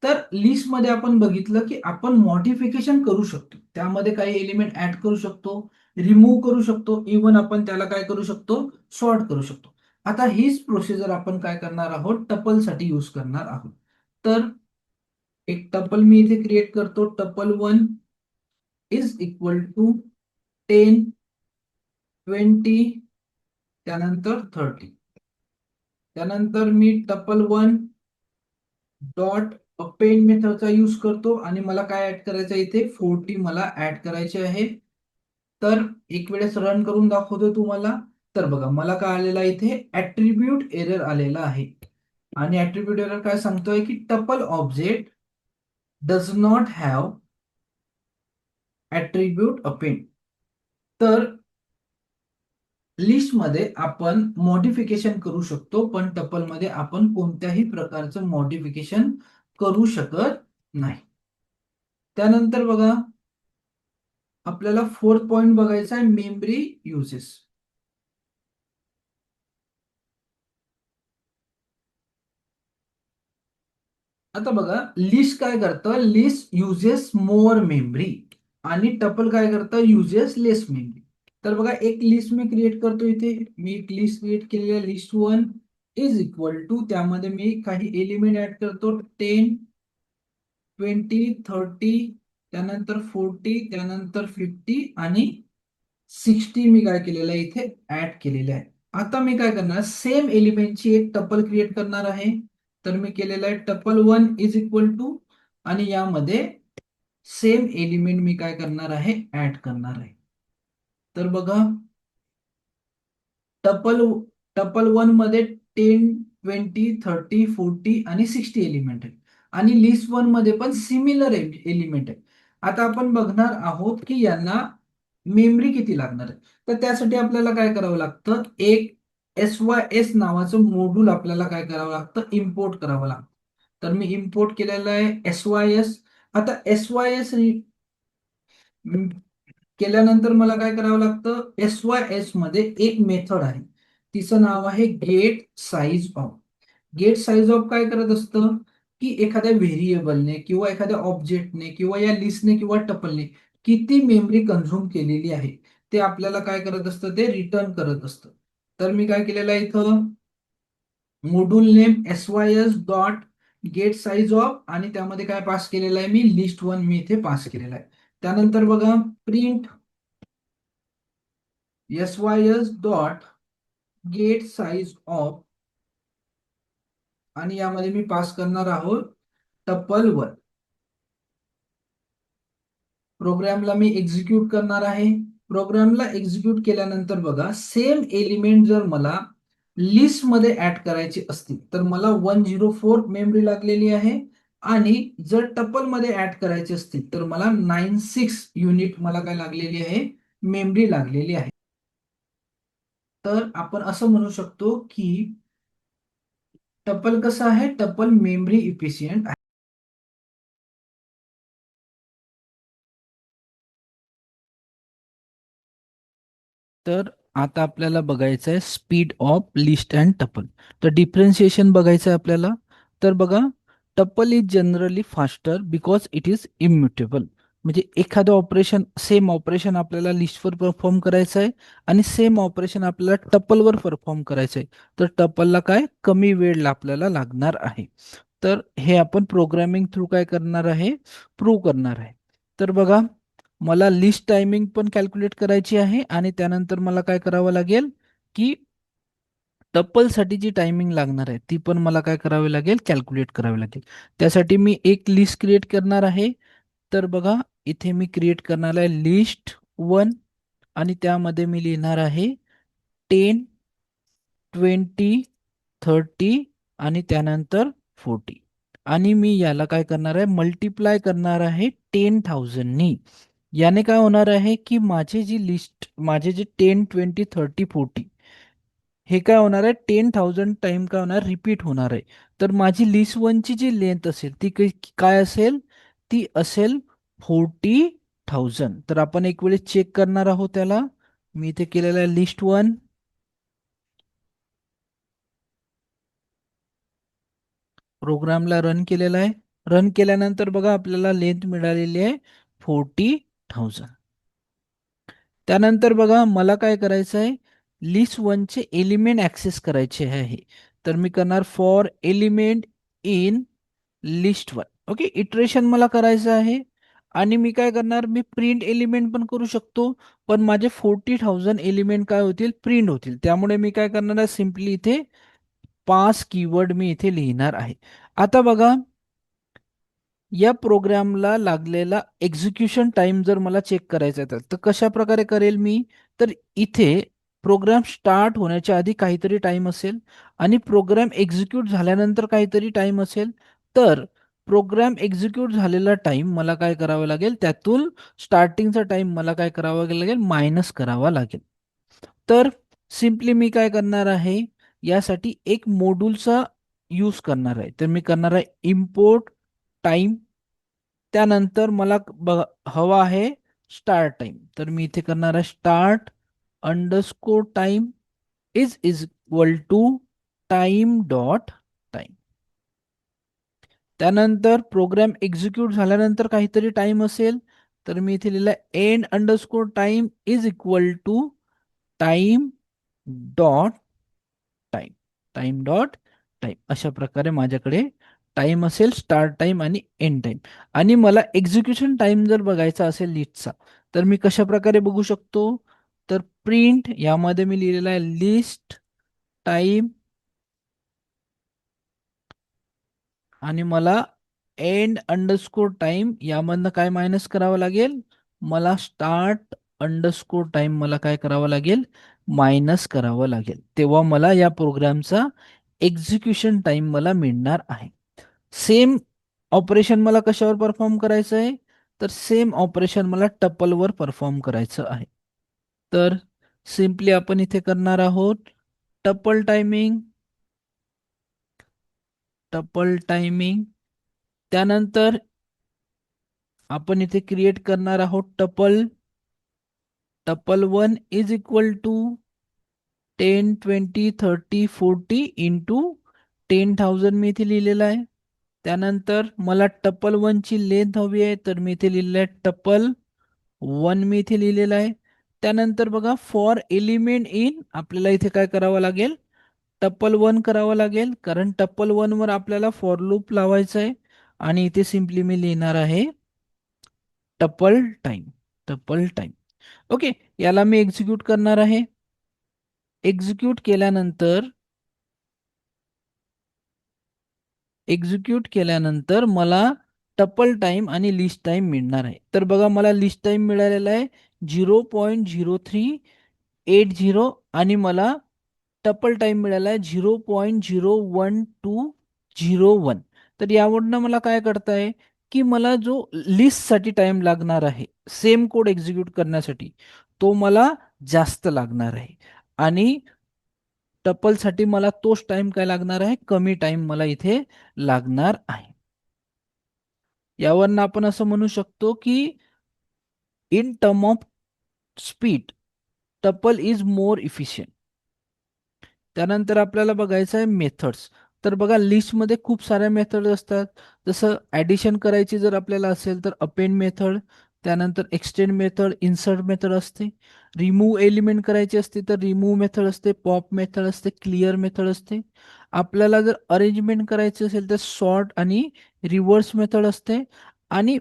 तर लिस्ट मध्ये आपण बघितलं की आपण मॉडिफिकेशन करू शकतो, त्यामध्ये काही एलिमेंट ऍड करू शकतो, रिमूव्ह करू शकतो, इव्हन आपण त्याला काय करू शकतो, सॉर्ट करू शकतो. आता हीच प्रोसिजर आपण काय करणार आहोत, टपल साठी यूज करणार आहोत. तर एक टपल मी इथे क्रिएट करतो. Tuple one is equal to 10, 20, त्यानंतर 30. त्यानंतर मी टपल वन डॉट अपेंड मेथडचा यूज करतो, आणि मला काय ऍड करायचं आहे, इथे 40 मला ऍड करायचे आहे. तर एक वेळेस रन करून दाखवतो तुम्हाला. तर बघा, मला काय आलेला आहे, इथे ऍट्रिब्यूट एरर आलेला आहे. आणि ऍट्रिब्यूट एरर काय सांगतोय की tuple object does not have attribute append. तर लिस्टमध्ये आपण मॉडिफिकेशन करू शकतो, पण टपलमध्ये आपण कोणत्याही प्रकारचं मॉडिफिकेशन करू शकत नाही. त्यानंतर बघा, आपल्याला फोर्थ पॉइंट बघायचा आहे, मेमरी युजेस. आता बघा, लिस्ट काय करतं, लिस्ट युजेस मोर मेमरी, आणि टपल काय करतं, युजेस लेस मेमरी. तर बघा, एक लिस्ट मी क्रिएट करतो. इथे मी एक लिस्ट क्रिएट केलेली आहे. List one is equal to, त्यामध्ये मी काही एलिमेंट ऍड करतो, 10, 20, 30, त्यानंतर 40, त्यानंतर 50 आणि 60 मी काय केलेलं आहे, इथे ऍड केलेलं आहे. आता मी काय करणार, सेम एलिमेंटची एक टपल क्रिएट करणार आहे. तर मी केलेलं आहे tuple one is equal to, आणि यामध्ये सेम एलिमेंट मी काय करणार आहे, ऍड करणार आहे. तर बघा, टपल टपल वन मध्ये 10, 20, 30, 40 आणि 60 एलिमेंट आहे, आणि लिस्ट वन मध्ये पण सिमिलर एलिमेंट आहे. आता आपण बघणार आहोत की यांना मेमरी किती लागणार आहे. तर त्यासाठी आपल्याला काय करावं लागतं, एक SYS नावाचं मॉड्यूल आपल्याला काय करावं लागतं, इम्पोर्ट करावं लागतं. तर मी इम्पोर्ट केलेलं आहे SYS. आता SYS केल्यानंतर मला काय करावं लागतं, SYS मध्ये एक मेथड आहे, तिचं नाव आहे get size of. Get size of काय करत असतं की एखाद्या व्हेरिएबलने किंवा एखाद्या ऑब्जेक्टने किंवा या लिस्टने किंवा टपलने किती मेमरी कन्झ्युम केलेली आहे, ते आपल्याला काय करत असतं, ते रिटर्न करत असतं. तर मी काय केलेलं आहे, इथं module name SYS dot gate size of, आणि त्यामध्ये काय पास केलेलं आहे, मी लिस्ट वन मी इथे पास केलेला आहे. त्यानंतर बघा, print SYS dot gate size of, आणि यामध्ये मी पास करणार आहोत टपल वन. प्रोग्रामला मी एक्झिक्यूट करणार आहे. प्रोग्रामला एक्झिक्यूट केल्यानंतर बघा, सेम एलिमेंट जर मला लिस्ट मध्ये ऍड करायचे असतील तर मला 104 मेमरी लागलेली आहे, आणि जर टपल मध्ये ऍड करायचे असतील तर मला 96 युनिट मला काय लागलेली आहे, मेमरी लागलेली आहे. तर आपण असं म्हणू शकतो की टपल कसं आहे, टपल मेमरी इफिशियंट आहे. तर आता आपल्याला बघायचं आहे speed of list and tuple. तर डिफरन्शिएशन बघायचं आहे आपल्याला. तर बघा, tuple is generally faster because it is immutable. म्हणजे एखादं ऑपरेशन, सेम ऑपरेशन आपल्याला लिस्टवर परफॉर्म करायचं आहे आणि सेम ऑपरेशन आपल्याला टपलवर परफॉर्म करायचं आहे. तर टपलला काय कमी वेळ आपल्याला लागणार आहे. तर हे आपण प्रोग्रामिंग थ्रू काय करणार आहे, प्रूव्ह करणार आहे. तर बघा, मला लिस्ट टायमिंग पण कॅल्क्युलेट करायची आहे आणि त्यानंतर मला काय करावं लागेल की टप्पलसाठी जी टायमिंग लागणार आहे ती पण मला काय करावी लागेल, कॅल्क्युलेट करावी लागेल. त्यासाठी मी एक लिस्ट क्रिएट करणार आहे. तर बघा, इथे मी क्रिएट करणार आहे लिस्ट वन, आणि त्यामध्ये मी लिहिणार आहे 10, 20, 30 आणि त्यानंतर 40. आणि मी याला काय करणार आहे, मल्टिप्लाय करणार आहे 10,000नी. याने काय होणार आहे की माझे जी लिस्ट, माझे जे 10, 20, 30, 40 हे काय होणार आहे, 10,000 टाइम काय होणार, रिपीट होणार आहे. तर माझी लिस्ट वनची जी लेंथ असेल ती काय असेल, ती असेल 40,000. तर आपण एक वेळेस चेक करणार आहोत त्याला. मी इथे केलेलं आहे लिस्ट वन, प्रोग्रामला रन केलेला आहे. रन केल्यानंतर बघा आपल्याला लेंथ मिळालेली आहे 40,000. त्यानंतर बघा, मला काय करायचं आहे, लिस्ट वनचे एलिमेंट ऍक्सेस करायचे आहे. तर मी करणार for element in list one. Okay, iteration मला करायचं आहे. आणि मी काय करणार, मी प्रिंट एलिमेंट पण करू शकतो, पण माझे 40,000 एलिमेंट काय होतील, प्रिंट होतील. त्यामुळे मी काय करणार आहे, सिम्पली इथे पास कीवर्ड मी इथे लिहिणार आहे. आता बघा, या प्रोग्रामला लागलेला एक्झिक्युशन टाइम जर मला चेक करायचा आहे तर कशा प्रकारे करेल मी. तर इथे प्रोग्राम स्टार्ट होण्याच्या आधी काहीतरी टाइम असेल आणि प्रोग्राम एक्झिक्यूट झाल्यानंतर काहीतरी टाइम असेल. तर प्रोग्राम एक्झिक्यूट झालेला टाइम मला काय करावं लागेल, त्यातून स्टार्टिंगचा टाइम मला काय करावा लागेल, मायनस करावा लागेल. तर सिम्पली मी काय करणार आहे, यासाठी एक मॉड्यूलचा यूज करणार आहे. तर मी करणार आहे इम्पोर्ट टाइम. त्यानंतर मला हवा आहे स्टार्ट टाइम. तर मी इथे करणार आहे start underscore time is equal to time dot time. त्यानंतर प्रोग्राम एक्झिक्यूट झाल्यानंतर काहीतरी टाइम असेल, तर मी इथे लिहिलं end underscore time is equal to time dot time. Time dot time अशा प्रकारे माझ्याकडे टाइम असेल, स्टार्ट टाइम आणि एंड टाइम. आणि मला एक्झिक्युशन टाइम जर बघायचा असेल लिस्टचा, तर मी कशा प्रकारे बघू शकतो, तर प्रिंट यामध्ये मी लिहिलेला आहे लिस्ट टाइम, आणि मला एंड अंडरस्कोर टाइम यामधनं काय मायनस करावं लागेल, मला स्टार्ट अंडरस्कोर टाइम मला काय करावं लागेल, मायनस करावं लागेल. तेव्हा मला या प्रोग्रामचा एक्झिक्युशन टाइम मला मिळणार आहे. सेम ऑपरेशन मला कशावर परफॉर्म करायचं आहे, तर सेम ऑपरेशन मला टपलवर परफॉर्म करायचं आहे. तर सिम्पली आपण इथे करणार आहोत टपल टायमिंग, टपल टायमिंग. त्यानंतर आपण इथे क्रिएट करणार आहोत tuple. Tuple one is equal to 10, 20, 30, 40 into 10,000 मी इथे लिहिलेलं आहे. त्यानंतर मला टपल वनची लेंथ हवी आहे, तर मी इथे लिहिलेलं आहे टपल वन, मी इथे लिहिलेलं आहे. त्यानंतर बघा, फॉर एलिमेंट इन आपल्याला इथे काय करावं लागेल, टप्पल वन करावं लागेल, कारण टप्पल वन वर आपल्याला फॉर लूप लावायचं आहे. आणि इथे सिम्पली मी लिहिणार आहे टप्पल टाइम, टप्पल टाइम. ओके, याला मी एक्झिक्यूट करणार आहे. एक्झिक्यूट केल्यानंतर एक्झिक्यूट केल्यानंतर मला टपल टाइम आणि लिस्ट टाइम मिळणार आहे. तर बघा मला लिस्ट टाइम मिळालेला आहे 0.0380 आणि मला टपल टाइम मिळाला आहे 0.01201. तर यावरनं मला काय करता आहे की मला जो लिस्टसाठी टाइम लागणार आहे सेम कोड एक्झिक्यूट करण्यासाठी तो मला जास्त लागणार आहे आणि टपलसाठी मला तोच टाइम काय लागणार आहे, कमी टाइम मला इथे लागणार आहे. यावरनं आपण असं म्हणू शकतो की in term of speed tuple is more efficient. त्यानंतर आपल्याला बघायचं आहे मेथड्स. तर बघा लिस्टमध्ये खूप साऱ्या मेथड असतात. जसं ॲडिशन करायची जर आपल्याला असेल तर अपेंड मेथड, त्यानंतर एक्सटेंड मेथड, इन्सर्ट मेथड असते. रिमूव्ह एलिमेंट करायची असते तर रिमूव्ह मेथड असते, पॉप मेथड असते, क्लिअर मेथड असते. आपल्याला जर अरेंजमेंट करायची असेल तर सॉर्ट आणि रिव्हर्स मेथड असते आणि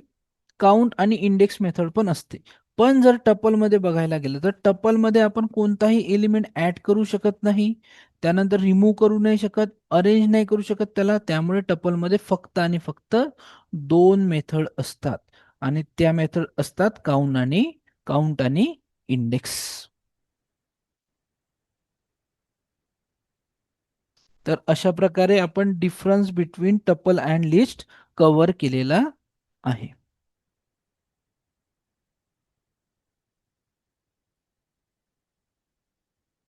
काउंट आणि इंडेक्स मेथड पण असते. पण जर टपलमध्ये बघायला गेलं तर टपलमध्ये आपण कोणताही एलिमेंट ऍड करू शकत नाही, त्यानंतर रिमूव्ह करू नाही शकत, अरेंज नाही करू शकत त्याला. त्यामुळे टपलमध्ये फक्त आणि फक्त दोन मेथड असतात आणि त्या मेथड असतात काउंट आणि इंडेक्स. तर अशा प्रकारे आपण difference between tuple and list cover केलेला आहे.